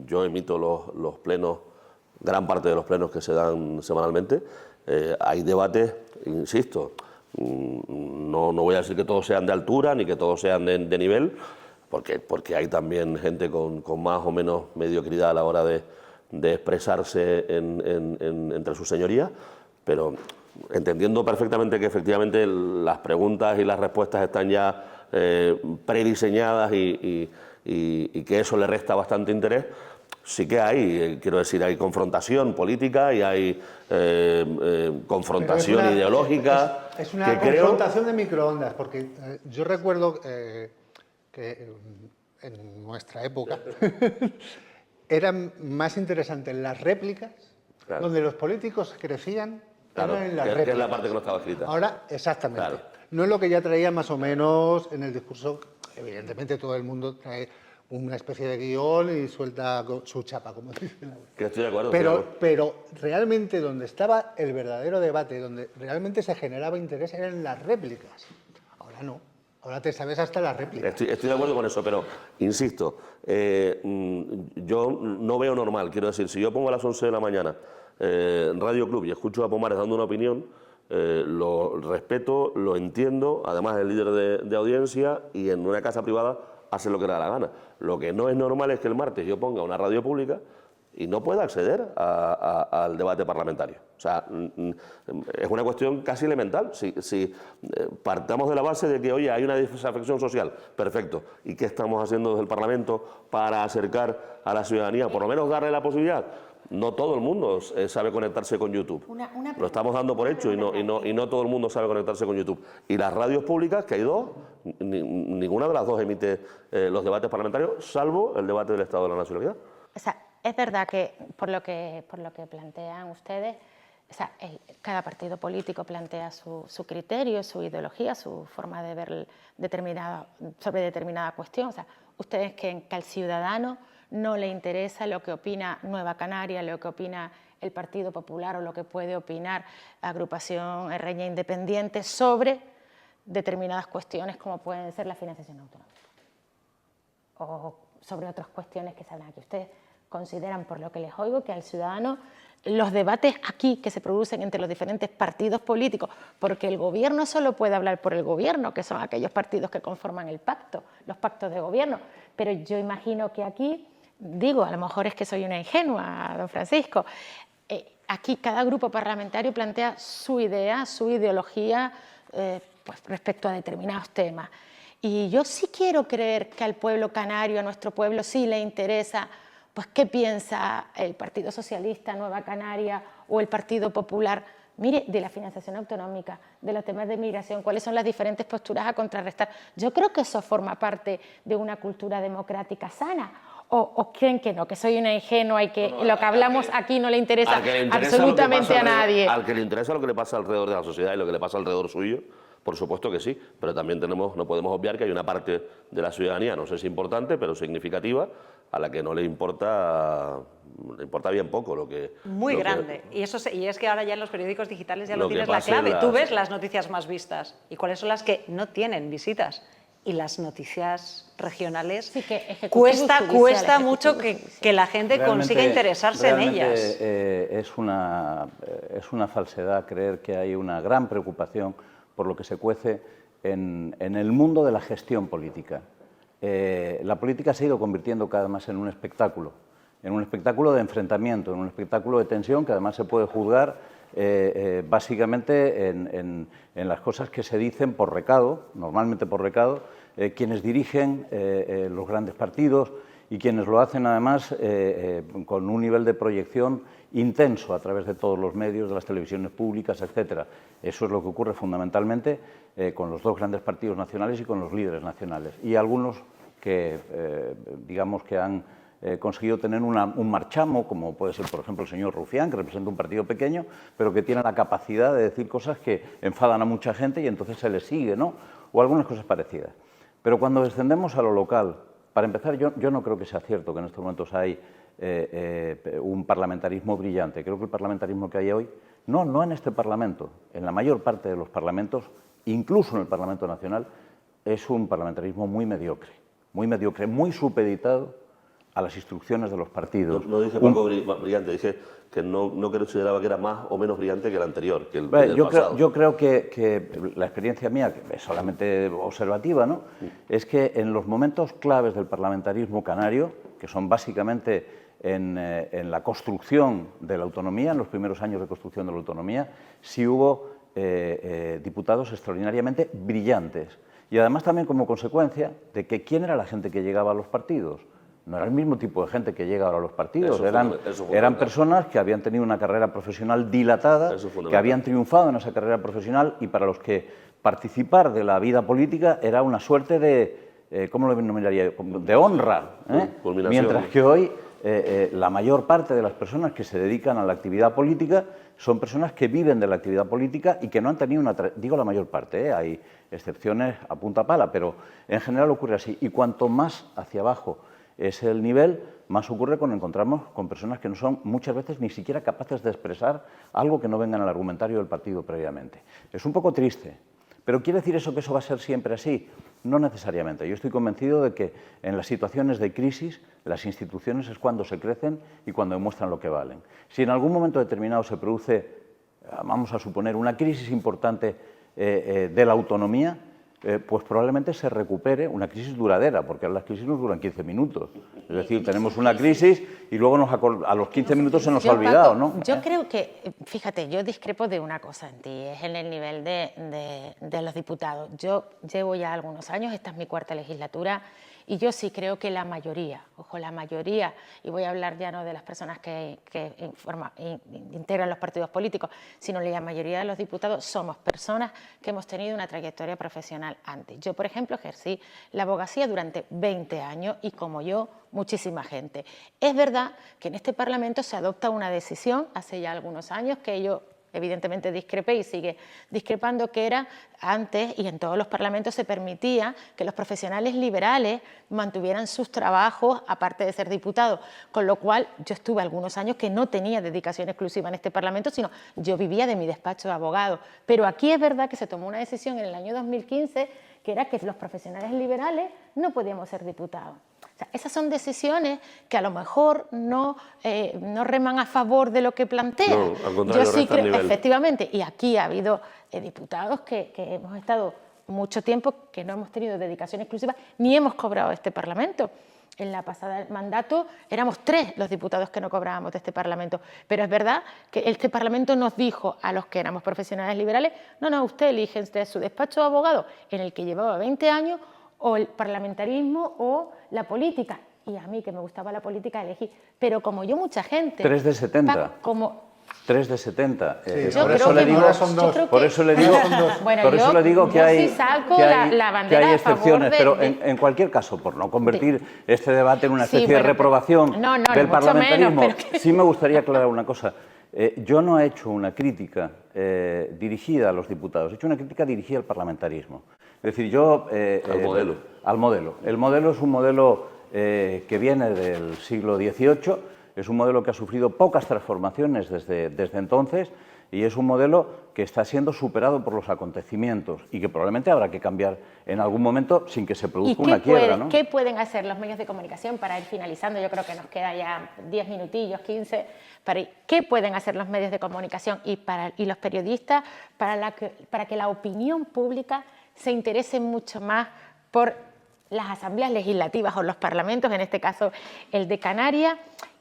yo emito los plenos, gran parte de los plenos que se dan semanalmente. Hay debates, insisto, no voy a decir que todos sean de altura ni que todos sean de nivel, porque hay también gente con más o menos mediocridad a la hora de expresarse entre sus señorías, pero entendiendo perfectamente que efectivamente las preguntas y las respuestas están ya prediseñadas y que eso le resta bastante interés, sí que hay, quiero decir, hay confrontación política y hay confrontación ideológica. Es una confrontación de microondas, porque yo recuerdo que en nuestra época eran más interesantes las réplicas, claro, donde los políticos crecían, claro, eran en las réplicas. Que es la parte que no estaba escrita. Ahora, exactamente. Claro. No es lo que ya traía más o menos en el discurso. Evidentemente todo el mundo trae una especie de guión y suelta su chapa, como dicen. Que estoy de acuerdo. Pero realmente donde estaba el verdadero debate, donde realmente se generaba interés, eran las réplicas. Ahora no. Ahora te sabes hasta las réplicas. Estoy de acuerdo con eso, pero insisto, yo no veo normal. Quiero decir, si yo pongo a las 11 de la mañana Radio Club y escucho a Pomares dando una opinión, lo respeto, lo entiendo, además es líder de audiencia y en una casa privada hace lo que le da la gana. Lo que no es normal es que el martes yo ponga una radio pública y no pueda acceder al debate parlamentario. O sea, es una cuestión casi elemental. Si partamos de la base de que, oye, hay una desafección social, perfecto. ¿Y qué estamos haciendo desde el Parlamento para acercar a la ciudadanía? Por lo menos darle la posibilidad. No todo el mundo sabe conectarse con YouTube. Lo estamos dando por hecho y no todo el mundo sabe conectarse con YouTube. Y las radios públicas, que hay dos, ninguna de las dos emite los debates parlamentarios, salvo el debate del Estado de la Nacionalidad. O sea, es verdad que por lo que plantean ustedes, o sea, cada partido político plantea su criterio, su ideología, su forma de ver sobre determinada cuestión. O sea, ustedes creen que al ciudadano no le interesa lo que opina Nueva Canaria, lo que opina el Partido Popular o lo que puede opinar Agrupación Reña Independiente sobre determinadas cuestiones como pueden ser la financiación autonómica o sobre otras cuestiones que se hablan aquí. Ustedes consideran, por lo que les oigo, que al ciudadano los debates aquí que se producen entre los diferentes partidos políticos, porque el gobierno solo puede hablar por el gobierno, que son aquellos partidos que conforman el pacto, los pactos de gobierno, pero yo imagino que aquí, digo, a lo mejor es que soy una ingenua, don Francisco, aquí cada grupo parlamentario plantea su idea, su ideología pues respecto a determinados temas. Y yo sí quiero creer que al pueblo canario, a nuestro pueblo, sí le interesa pues qué piensa el Partido Socialista, Nueva Canaria o el Partido Popular, mire, de la financiación autonómica, de los temas de migración, cuáles son las diferentes posturas a contrarrestar. Yo creo que eso forma parte de una cultura democrática sana. ¿O creen que no, que soy una ingenua y que lo que hablamos aquí no le interesa absolutamente a nadie? Al que le interesa lo que le pasa alrededor de la sociedad y lo que le pasa alrededor suyo, por supuesto que sí, pero también no podemos obviar que hay una parte de la ciudadanía, no sé si importante, pero significativa, a la que no le importa bien poco lo que... Muy grande. Y es que ahora ya en los periódicos digitales ya lo tienes la clave. Tú ves las noticias más vistas y cuáles son las que no tienen visitas. Y las noticias regionales, sí, que cuesta mucho que la gente consiga interesarse en ellas. Es una falsedad creer que hay una gran preocupación por lo que se cuece en el mundo de la gestión política. La política se ha ido convirtiendo cada vez más en un espectáculo de enfrentamiento, en un espectáculo de tensión que además se puede juzgar básicamente en las cosas que se dicen por recado, normalmente por recado, quienes dirigen los grandes partidos y quienes lo hacen además con un nivel de proyección intenso a través de todos los medios, de las televisiones públicas, etc. Eso es lo que ocurre fundamentalmente con los dos grandes partidos nacionales y con los líderes nacionales. Y algunos que, digamos, que han conseguido tener un marchamo, como puede ser, por ejemplo, el señor Rufián, que representa un partido pequeño, pero que tiene la capacidad de decir cosas que enfadan a mucha gente y entonces se les sigue, ¿no? O algunas cosas parecidas. Pero cuando descendemos a lo local, para empezar, yo no creo que sea cierto que en estos momentos hay un parlamentarismo brillante. Creo que el parlamentarismo que hay hoy, no en este Parlamento, en la mayor parte de los parlamentos, incluso en el Parlamento Nacional, es un parlamentarismo muy mediocre, muy supeditado a las instrucciones de los partidos. No dije poco brillante, dije que no consideraba que era más o menos brillante que el anterior, que el pasado. Yo creo que la experiencia mía, que es solamente observativa, ¿no? Es que en los momentos claves del parlamentarismo canario, que son básicamente en la construcción de la autonomía, en los primeros años de construcción de la autonomía, sí hubo diputados extraordinariamente brillantes. Y además también como consecuencia de que ¿quién era la gente que llegaba a los partidos? No era el mismo tipo de gente que llega ahora a los partidos, eran personas que habían tenido una carrera profesional dilatada, que habían triunfado en esa carrera profesional y para los que participar de la vida política era una suerte de, ¿cómo lo denominaría? De honra, mientras que hoy la mayor parte de las personas que se dedican a la actividad política son personas que viven de la actividad política y que no han tenido digo la mayor parte, hay excepciones a punta pala, pero en general ocurre así. Y cuanto más hacia abajo es el nivel, más ocurre cuando encontramos con personas que no son muchas veces ni siquiera capaces de expresar algo que no venga en el argumentario del partido previamente. Es un poco triste, pero ¿quiere decir eso que eso va a ser siempre así? No necesariamente. Yo estoy convencido de que en las situaciones de crisis las instituciones es cuando se crecen y cuando demuestran lo que valen. Si en algún momento determinado se produce, vamos a suponer, una crisis importante de la autonomía, pues probablemente se recupere una crisis duradera, porque las crisis no duran 15 minutos. Es decir, tenemos una crisis y luego a los 15 minutos se nos ha olvidado, ¿no? Yo creo que, fíjate, yo discrepo de una cosa en ti, es en el nivel de los diputados. Yo llevo ya algunos años, esta es mi cuarta legislatura, y yo sí creo que la mayoría, ojo, la mayoría, y voy a hablar ya no de las personas que integran los partidos políticos, sino la mayoría de los diputados somos personas que hemos tenido una trayectoria profesional antes. Yo, por ejemplo, ejercí la abogacía durante 20 años y como yo, muchísima gente. Es verdad que en este Parlamento se adopta una decisión hace ya algunos años que yo evidentemente discrepé y sigue discrepando, que era antes y en todos los parlamentos se permitía que los profesionales liberales mantuvieran sus trabajos aparte de ser diputados, con lo cual yo estuve algunos años que no tenía dedicación exclusiva en este Parlamento, sino yo vivía de mi despacho de abogado. Pero aquí es verdad que se tomó una decisión en el año 2015 que era que los profesionales liberales no podíamos ser diputados. O sea, esas son decisiones que a lo mejor no reman a favor de lo que plantea. No, al contrario, yo sí creo, efectivamente, y aquí ha habido diputados que hemos estado mucho tiempo que no hemos tenido dedicación exclusiva ni hemos cobrado este Parlamento. En la pasada mandato éramos 3 los diputados que no cobrábamos de este Parlamento, pero es verdad que este Parlamento nos dijo a los que éramos profesionales liberales, no, usted elige entre su despacho de abogado en el que llevaba 20 años o el parlamentarismo o la política. Y a mí, que me gustaba la política, elegí. Pero como yo, mucha gente... 3 de 70. Como 3 de 70. Yo por creo eso le que digo, no. son Yo dos. creo por que- eso le digo, Bueno, por eso yo- le digo que yo hay, sí saco que hay- la que bandera hay a favor excepciones, de- pero de- en cualquier caso, por no convertir este debate en una Sí, especie de bueno, reprobación no, no, del mucho parlamentarismo, menos, pero que- sí me gustaría aclarar una cosa. Yo no he hecho una crítica dirigida a los diputados, he hecho una crítica dirigida al parlamentarismo. Es decir, yo... Al modelo. Al modelo. El modelo es un modelo que viene del siglo XVIII, es un modelo que ha sufrido pocas transformaciones desde entonces y es un modelo que está siendo superado por los acontecimientos y que probablemente habrá que cambiar en algún momento sin que se ¿Y produzca una quiebra, ¿no? qué pueden hacer los medios de comunicación para ir finalizando? Yo creo que nos queda ya 10 minutillos, 15. ¿Qué pueden hacer los medios de comunicación y los periodistas para que la opinión pública se interese mucho más por las asambleas legislativas o los parlamentos, en este caso el de Canarias?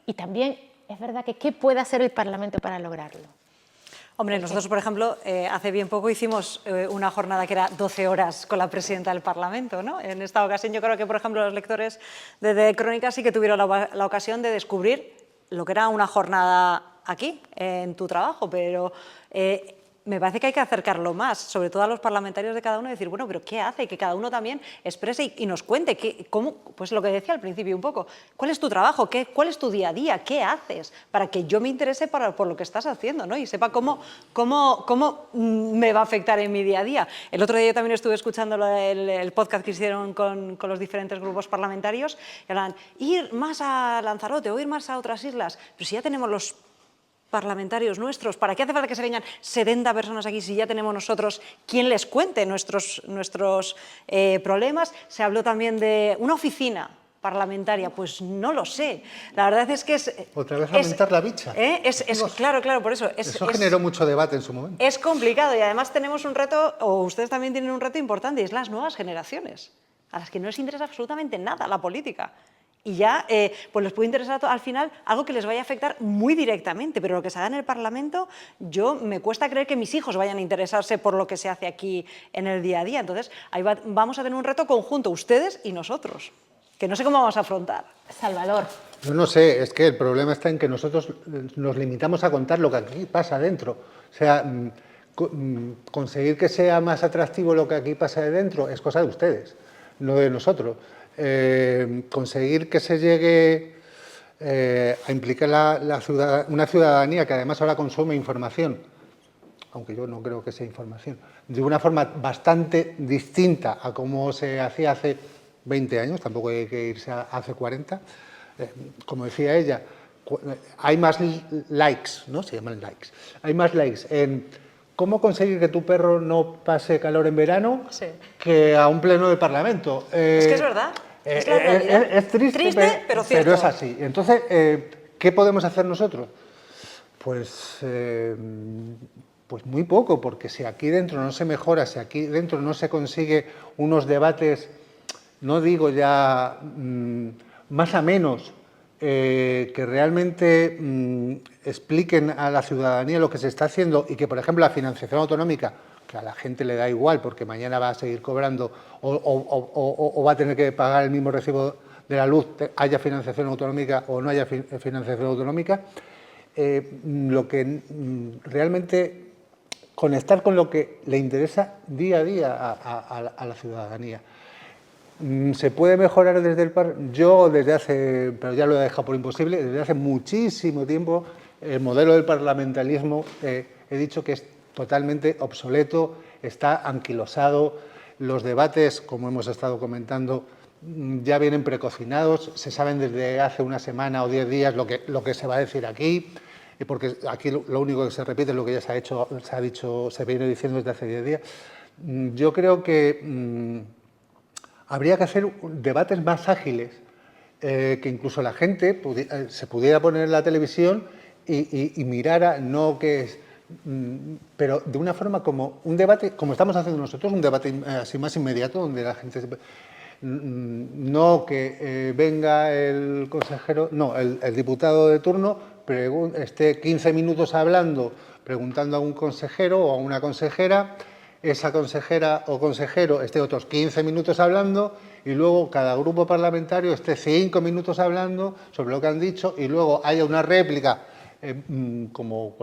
Y también es verdad que ¿qué puede hacer el Parlamento para lograrlo? Hombre, nosotros, por ejemplo, hace bien poco hicimos una jornada que era 12 horas con la presidenta del Parlamento, ¿no? En esta ocasión yo creo que, por ejemplo, los lectores de Crónica sí que tuvieron la ocasión de descubrir lo que era una jornada aquí, en tu trabajo, pero me parece que hay que acercarlo más, sobre todo a los parlamentarios de cada uno, y decir, bueno, pero ¿qué hace? Que cada uno también exprese y nos cuente, cómo, pues lo que decía al principio un poco, ¿cuál es tu trabajo? ¿Cuál es tu día a día? ¿Qué haces? Para que yo me interese por lo que estás haciendo, ¿no? Y sepa cómo me va a afectar en mi día a día. El otro día yo también estuve escuchando el podcast que hicieron con los diferentes grupos parlamentarios, y hablan, ir más a Lanzarote o ir más a otras islas, pero si ya tenemos los parlamentarios nuestros, ¿para qué hace falta que se vengan 70 personas aquí si ya tenemos nosotros quien les cuente nuestros problemas? Se habló también de una oficina parlamentaria, pues no lo sé. La verdad es que es... Otra vez aumentar la bicha. Claro, por eso. Eso generó mucho debate en su momento. Es complicado y además tenemos un reto, o ustedes también tienen un reto importante, y es las nuevas generaciones, a las que no les interesa absolutamente nada la política. Y ya pues les puede interesar al final algo que les vaya a afectar muy directamente, pero lo que se haga en el Parlamento, me cuesta creer que mis hijos vayan a interesarse por lo que se hace aquí en el día a día. Entonces, ahí vamos a tener un reto conjunto, ustedes y nosotros, que no sé cómo vamos a afrontar. Salvador. Yo no sé, es que el problema está en que nosotros nos limitamos a contar lo que aquí pasa dentro. O sea, conseguir que sea más atractivo lo que aquí pasa de dentro es cosa de ustedes, no de nosotros. Conseguir que se llegue a implicar una ciudadanía que además ahora consume información, aunque yo no creo que sea información, de una forma bastante distinta a como se hacía hace 20 años, tampoco hay que irse a hace 40, como decía ella, hay más likes, ¿no? Se llaman likes. Hay más likes en cómo conseguir que tu perro no pase calor en verano que a un pleno del Parlamento. Es que es verdad. Es la realidad. Es triste, pero cierto. pero es así. Entonces, ¿qué podemos hacer nosotros? Pues muy poco, porque si aquí dentro no se mejora, si aquí dentro no se consigue unos debates, no digo ya más a menos, que realmente expliquen a la ciudadanía lo que se está haciendo y que, por ejemplo, la financiación autonómica, que a la gente le da igual porque mañana va a seguir cobrando o va a tener que pagar el mismo recibo de la luz, haya financiación autonómica o no haya financiación autonómica, lo que realmente conectar con lo que le interesa día a día a la ciudadanía. ¿Se puede mejorar desde el Yo desde hace, pero ya lo he dejado por imposible, desde hace muchísimo tiempo el modelo del parlamentarismo he dicho que es totalmente obsoleto, está anquilosado, los debates, como hemos estado comentando, ya vienen precocinados, se saben desde hace una semana o 10 días lo que se va a decir aquí, porque aquí lo único que se repite es lo que ya se viene diciendo desde hace 10 días. Yo creo que habría que hacer debates más ágiles, que incluso la gente se pudiera poner en la televisión y mirara, no que es, pero de una forma como un debate, como estamos haciendo nosotros, un debate así más inmediato, donde la gente no que venga el consejero, no, el diputado de turno esté 15 minutos hablando, preguntando a un consejero o a una consejera, esa consejera o consejero esté otros 15 minutos hablando y luego cada grupo parlamentario esté 5 minutos hablando sobre lo que han dicho y luego haya una réplica. O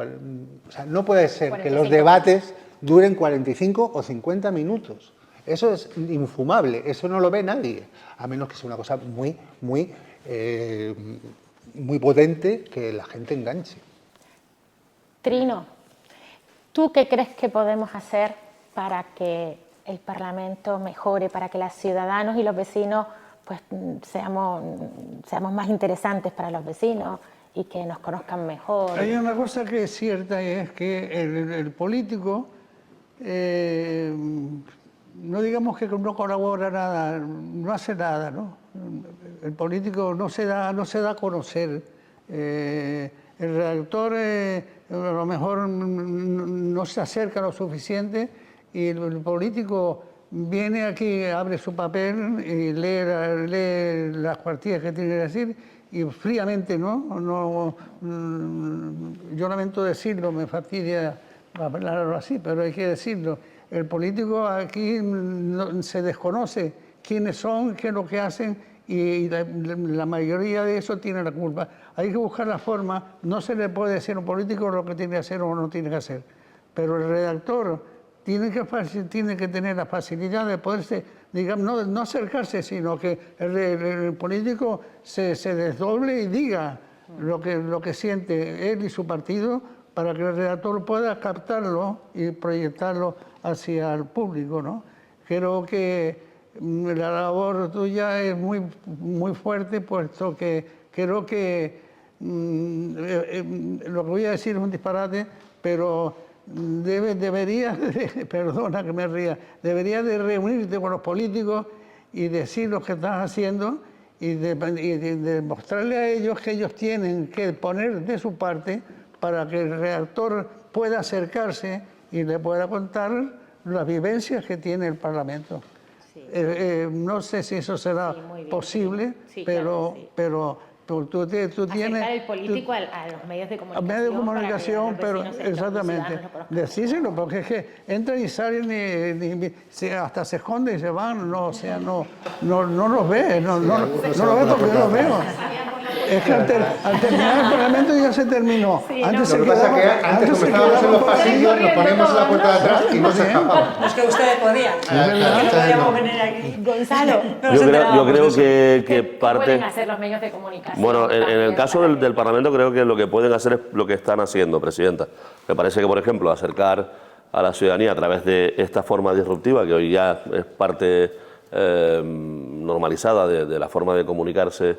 sea, no puede ser que los debates duren 45 o 50 minutos. Eso es infumable, eso no lo ve nadie, a menos que sea una cosa muy potente que la gente enganche. Trino, ¿tú qué crees que podemos hacer para que el Parlamento mejore, para que los ciudadanos y los vecinos pues, seamos más interesantes para los vecinos y que nos conozcan mejor? Hay una cosa que es cierta y es que el político, no digamos que no colabora nada, no hace nada, ¿no? El político no se da a conocer. El redactor a lo mejor no se acerca lo suficiente y el político viene aquí, abre su papel y lee las cuartillas que tiene que decir y fríamente, ¿no? Yo lamento decirlo, me fastidia hablarlo así, pero hay que decirlo. El político aquí se desconoce quiénes son, qué es lo que hacen y la mayoría de eso tiene la culpa. Hay que buscar la forma, no se le puede decir a un político lo que tiene que hacer o no tiene que hacer, pero el redactor tiene que tener la facilidad de poderse, digamos, no acercarse, sino que el político se desdoble y diga lo que siente él y su partido para que el redactor pueda captarlo y proyectarlo hacia el público, ¿no? Creo que la labor tuya es muy fuerte, puesto que creo que lo que voy a decir es un disparate, pero deberías, perdona que me ría, deberías de reunirte con los políticos y decir lo que estás haciendo y de mostrarle a ellos que ellos tienen que poner de su parte para que el redactor pueda acercarse y le pueda contar las vivencias que tiene el Parlamento. Sí. No sé si eso será posible, sí, pero tú tienes... Acercar el político a los medios de comunicación. A medios de comunicación, pero exactamente. Decíselo, porque es que entran y salen hasta se esconden y se van, no, o sea, no los ve, no los ve porque yo los veo. Es que al terminar el Parlamento ya se terminó. Sí, antes lo que pasa es que antes como estábamos en los pasillos, nos poníamos en la puerta de atrás y nos escapamos. Es que ustedes podían. No podíamos venir aquí. Gonzalo. Yo creo que parte... ¿Qué pueden hacer los medios de comunicación? Bueno, en el caso del Parlamento creo que lo que pueden hacer es lo que están haciendo, Presidenta. Me parece que, por ejemplo, acercar a la ciudadanía a través de esta forma disruptiva, que hoy ya es parte normalizada de la forma de comunicarse,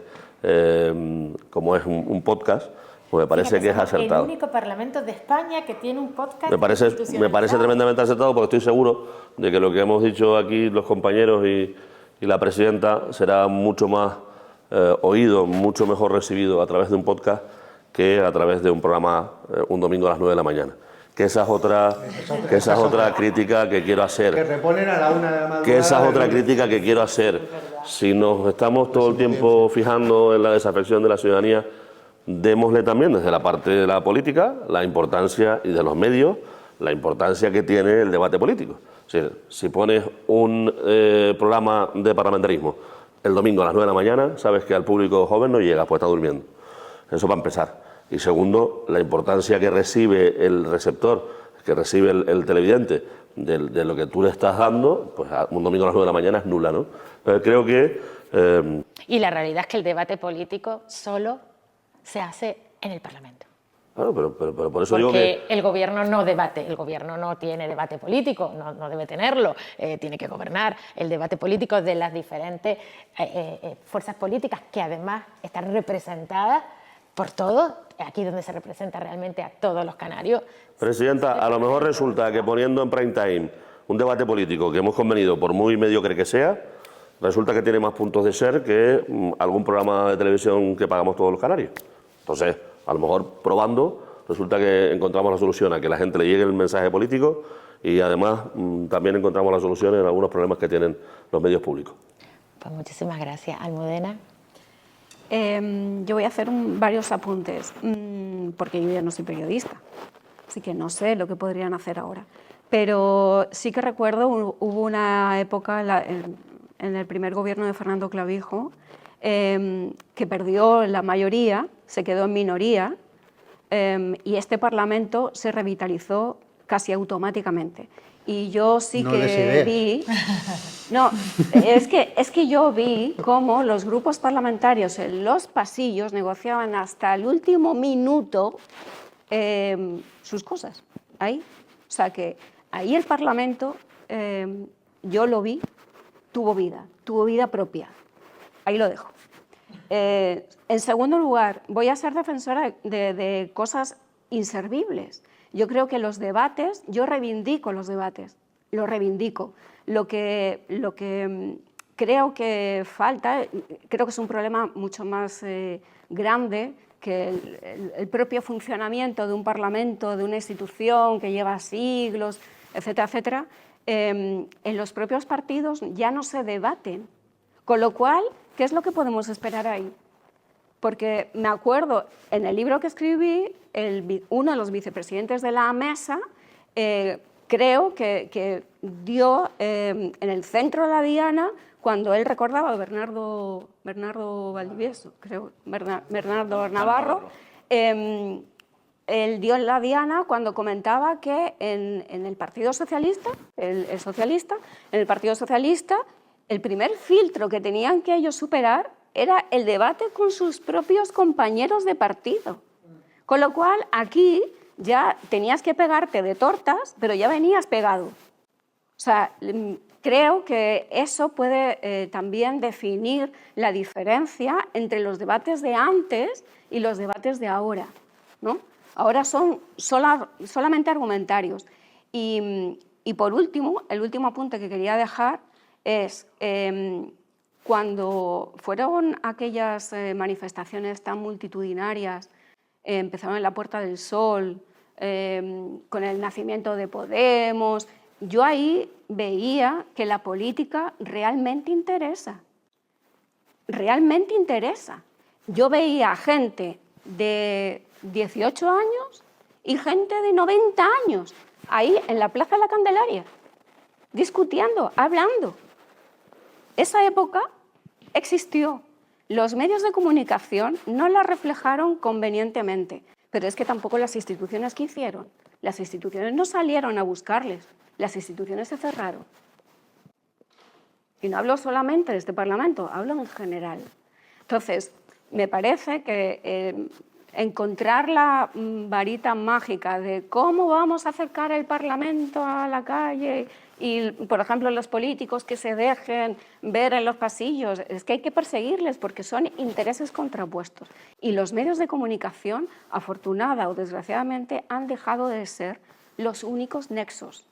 como es un podcast, pues me parece que es acertado. El único Parlamento de España que tiene un podcast me parece tremendamente acertado, porque estoy seguro de que lo que hemos dicho aquí los compañeros y la Presidenta será mucho más oído, mucho mejor recibido a través de un podcast que a través de un programa un domingo a las 9 de la mañana. Que esa es otra crítica que quiero hacer. Que reponen a la 1 de la madrugada. Que esa es otra crítica que quiero hacer. Si nos estamos todo el tiempo fijando en la desafección de la ciudadanía, démosle también desde la parte de la política la importancia, y de los medios, la importancia que tiene el debate político. Es decir, si pones un programa de parlamentarismo el domingo a las 9 de la mañana, sabes que al público joven no llega, pues está durmiendo. Eso para empezar. Y segundo, la importancia que recibe el receptor, que recibe el televidente de lo que tú le estás dando, pues un domingo a las 9 de la mañana es nula, ¿no? Creo que... Y la realidad es que el debate político solo se hace en el Parlamento. Claro, pero por eso digo que... Porque el gobierno no debate, el gobierno no tiene debate político, no debe tenerlo, tiene que gobernar. El debate político de las diferentes fuerzas políticas, que además están representadas por todos, aquí donde se representa realmente a todos los canarios. Presidenta, a lo mejor resulta que poniendo en prime time un debate político que hemos convenido, por muy mediocre que sea, resulta que tiene más puntos de ser que algún programa de televisión que pagamos todos los canarios. Entonces, a lo mejor probando, resulta que encontramos la solución a que la gente le llegue el mensaje político y además también encontramos la solución en algunos problemas que tienen los medios públicos. Pues muchísimas gracias. Almudena. Yo voy a hacer varios apuntes, porque yo ya no soy periodista, así que no sé lo que podrían hacer ahora. Pero sí que recuerdo, hubo una época en el primer gobierno de Fernando Clavijo que perdió la mayoría, se quedó en minoría, y este Parlamento se revitalizó casi automáticamente. Y yo sí que vi... No, es que yo vi cómo los grupos parlamentarios en los pasillos negociaban hasta el último minuto sus cosas. Ahí. O sea que ahí el Parlamento, yo lo vi, tuvo vida propia. Ahí lo dejo. En segundo lugar, voy a ser defensora de cosas inservibles. Yo creo que los debates, yo reivindico los debates, los reivindico. Lo que creo que falta, creo que es un problema mucho más grande que el propio funcionamiento de un parlamento, de una institución que lleva siglos, etcétera, etcétera. En los propios partidos ya no se debaten. Con lo cual, ¿qué es lo que podemos esperar ahí? Porque me acuerdo, en el libro que escribí, uno de los vicepresidentes de la mesa, creo que dio en el centro de la diana, cuando él recordaba a Bernardo Valdivieso, creo, Bernardo Navarro, él dio en la diana cuando comentaba que en el Partido Socialista, en el Partido Socialista, el primer filtro que tenían que ellos superar era el debate con sus propios compañeros de partido. Con lo cual, aquí ya tenías que pegarte de tortas, pero ya venías pegado. O sea, creo que eso puede también definir la diferencia entre los debates de antes y los debates de ahora, ¿no? Ahora son solamente argumentarios. Y por último, el último apunte que quería dejar es cuando fueron aquellas manifestaciones tan multitudinarias, empezaron en la Puerta del Sol, con el nacimiento de Podemos, yo ahí veía que la política realmente interesa. Realmente interesa. Yo veía gente de 18 años y gente de 90 años ahí en la Plaza de la Candelaria, discutiendo, hablando. Esa época existió. Los medios de comunicación no la reflejaron convenientemente, pero es que tampoco las instituciones que hicieron. Las instituciones no salieron a buscarles, las instituciones se cerraron. Y no hablo solamente de este Parlamento, hablo en general. Entonces, me parece que encontrar la varita mágica de cómo vamos a acercar el Parlamento a la calle y, por ejemplo, los políticos que se dejen ver en los pasillos, es que hay que perseguirles porque son intereses contrapuestos. Y los medios de comunicación, afortunada o desgraciadamente, han dejado de ser los únicos nexos.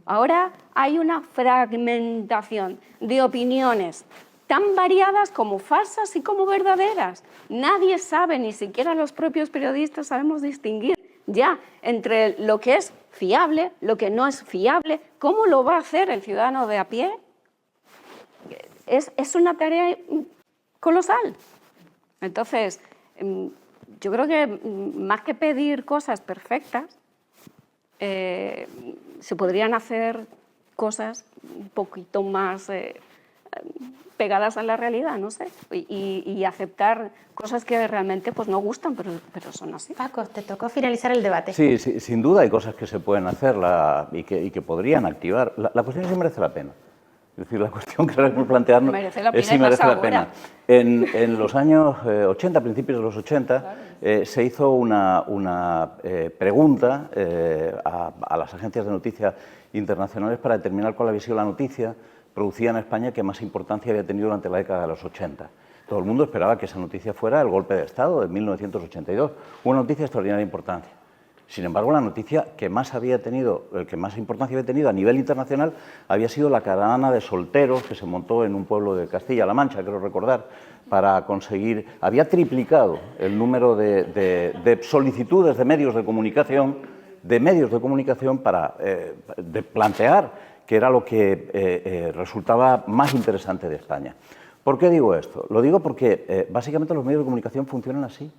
Ahora hay una fragmentación de opiniones tan variadas como falsas y como verdaderas. Nadie sabe, ni siquiera los propios periodistas sabemos distinguir ya entre lo que es fiable, lo que no es fiable. ¿Cómo lo va a hacer el ciudadano de a pie? Es una tarea colosal. Entonces, yo creo que más que pedir cosas perfectas, se podrían hacer cosas un poquito más pegadas a la realidad, no sé, y aceptar cosas que realmente pues, no gustan, pero son así. Paco, te tocó finalizar el debate. Sí, sin duda hay cosas que se pueden hacer y que podrían activar. La cuestión es si merece la pena. Es decir, la cuestión que debemos plantearnos es si merece la pena. En los años 80, principios de los 80, claro, se hizo una pregunta a las agencias de noticias internacionales para determinar cuál había sido la noticia producida en España que más importancia había tenido durante la década de los 80. Todo el mundo esperaba que esa noticia fuera el golpe de Estado de 1982, una noticia de extraordinaria importancia. Sin embargo, la noticia que más importancia había tenido a nivel internacional había sido la caravana de solteros que se montó en un pueblo de Castilla-La Mancha, creo recordar, para conseguir... Había triplicado el número de solicitudes de medios de comunicación para plantear que era lo que resultaba más interesante de España. ¿Por qué digo esto? Lo digo porque básicamente los medios de comunicación funcionan así.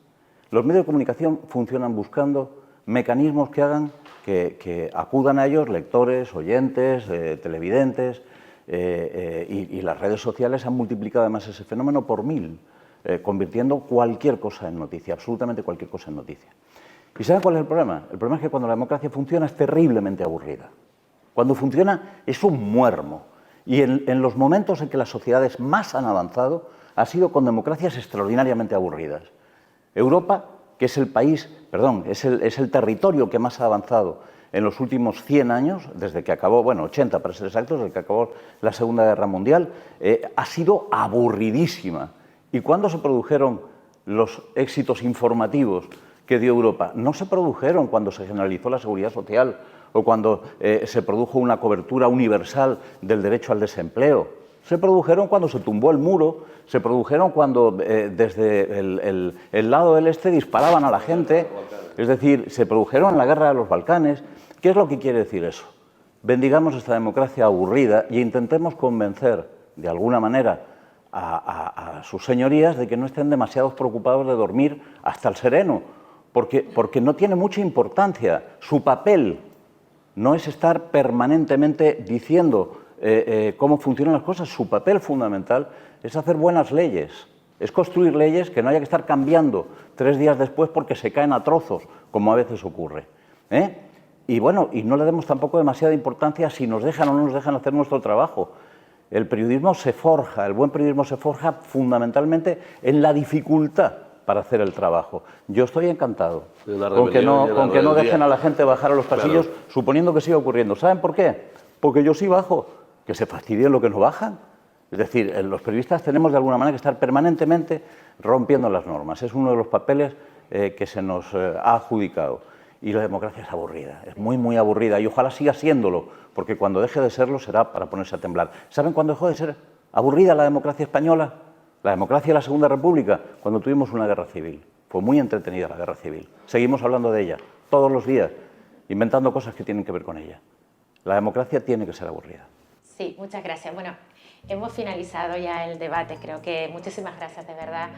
Los medios de comunicación funcionan buscando mecanismos que hagan que acudan a ellos lectores, oyentes, televidentes, y las redes sociales han multiplicado además ese fenómeno por 1000, convirtiendo cualquier cosa en noticia, absolutamente cualquier cosa en noticia. ¿Y saben cuál es el problema? El problema es que cuando la democracia funciona es terriblemente aburrida. Cuando funciona es un muermo. Y en los momentos en que las sociedades más han avanzado ha sido con democracias extraordinariamente aburridas. Europa, que es el país, perdón, es el territorio que más ha avanzado en los últimos 100 años, desde que acabó, bueno, 80 para ser exactos, desde que acabó la Segunda Guerra Mundial, ha sido aburridísima. ¿Y cuándo se produjeron los éxitos informativos que dio Europa? No se produjeron cuando se generalizó la seguridad social o cuando se produjo una cobertura universal del derecho al desempleo. Se produjeron cuando se tumbó el muro, se produjeron cuando desde el lado del este disparaban a la gente, es decir, se produjeron en la guerra de los Balcanes. ¿Qué es lo que quiere decir eso? Bendigamos esta democracia aburrida y intentemos convencer, de alguna manera, a sus señorías de que no estén demasiado preocupados de dormir hasta el sereno, porque no tiene mucha importancia. Su papel no es estar permanentemente diciendo cómo funcionan las cosas. Su papel fundamental es hacer buenas leyes, es construir leyes que no haya que estar cambiando 3 días después porque se caen a trozos, como a veces ocurre. Y bueno, y no le demos tampoco demasiada importancia si nos dejan o no nos dejan hacer nuestro trabajo. El periodismo se forja, el buen periodismo se forja fundamentalmente en la dificultad para hacer el trabajo. Yo estoy encantado con que no dejen a la gente bajar a los pasillos, claro, suponiendo que siga ocurriendo. ¿Saben por qué? Porque yo sí bajo, que se fastidien lo que no bajan. Es decir, los periodistas tenemos de alguna manera que estar permanentemente rompiendo las normas. Es uno de los papeles que se nos ha adjudicado. Y la democracia es aburrida, es muy, muy aburrida. Y ojalá siga siéndolo, porque cuando deje de serlo será para ponerse a temblar. ¿Saben cuándo dejó de ser aburrida la democracia española? La democracia de la Segunda República, cuando tuvimos una guerra civil. Fue muy entretenida la guerra civil. Seguimos hablando de ella todos los días, inventando cosas que tienen que ver con ella. La democracia tiene que ser aburrida. Sí, muchas gracias. Bueno, hemos finalizado ya el debate. Creo que muchísimas gracias, de verdad.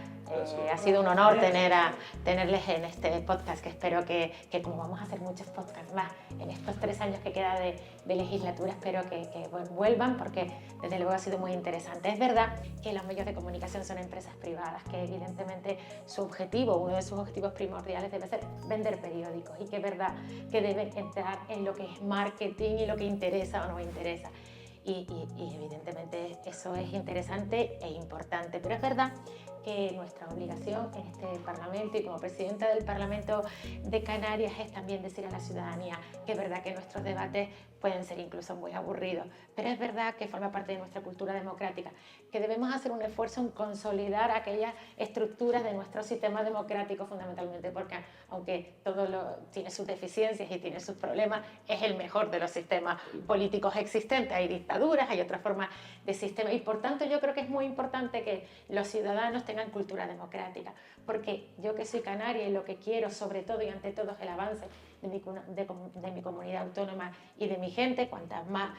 Ha sido un honor tenerles en este podcast, que espero que como vamos a hacer muchos podcasts más en estos 3 años que queda de legislatura, espero que vuelvan, porque desde luego ha sido muy interesante. Es verdad que los medios de comunicación son empresas privadas, que evidentemente su objetivo, uno de sus objetivos primordiales debe ser vender periódicos, y que es verdad que deben entrar en lo que es marketing y lo que interesa o no interesa. Y evidentemente eso es interesante e importante, pero es verdad que nuestra obligación en este Parlamento y como presidenta del Parlamento de Canarias es también decir a la ciudadanía que es verdad que nuestros debates pueden ser incluso muy aburridos, pero es verdad que forma parte de nuestra cultura democrática, que debemos hacer un esfuerzo en consolidar aquellas estructuras de nuestro sistema democrático fundamentalmente, porque aunque todo tiene sus deficiencias y tiene sus problemas, es el mejor de los sistemas políticos existentes. Hay dictaduras, hay otras formas de sistema, y por tanto yo creo que es muy importante que los ciudadanos tengan cultura democrática, porque yo, que soy canaria, y lo que quiero sobre todo y ante todo es el avance de mi comunidad autónoma y de mi gente. Cuantas más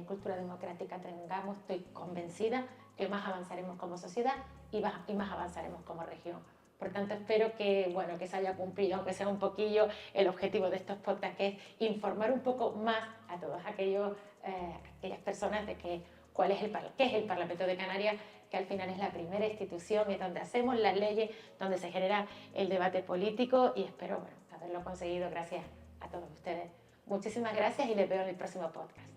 cultura democrática tengamos, estoy convencida que más avanzaremos como sociedad y más avanzaremos como región. Por tanto, espero que se haya cumplido, aunque sea un poquillo, el objetivo de estos podcasts, que es informar un poco más a todas aquellas personas de qué es el Parlamento de Canarias, que al final es la primera institución, es donde hacemos las leyes, donde se genera el debate político, y espero haberlo conseguido gracias a todos ustedes. Muchísimas gracias y les veo en el próximo podcast.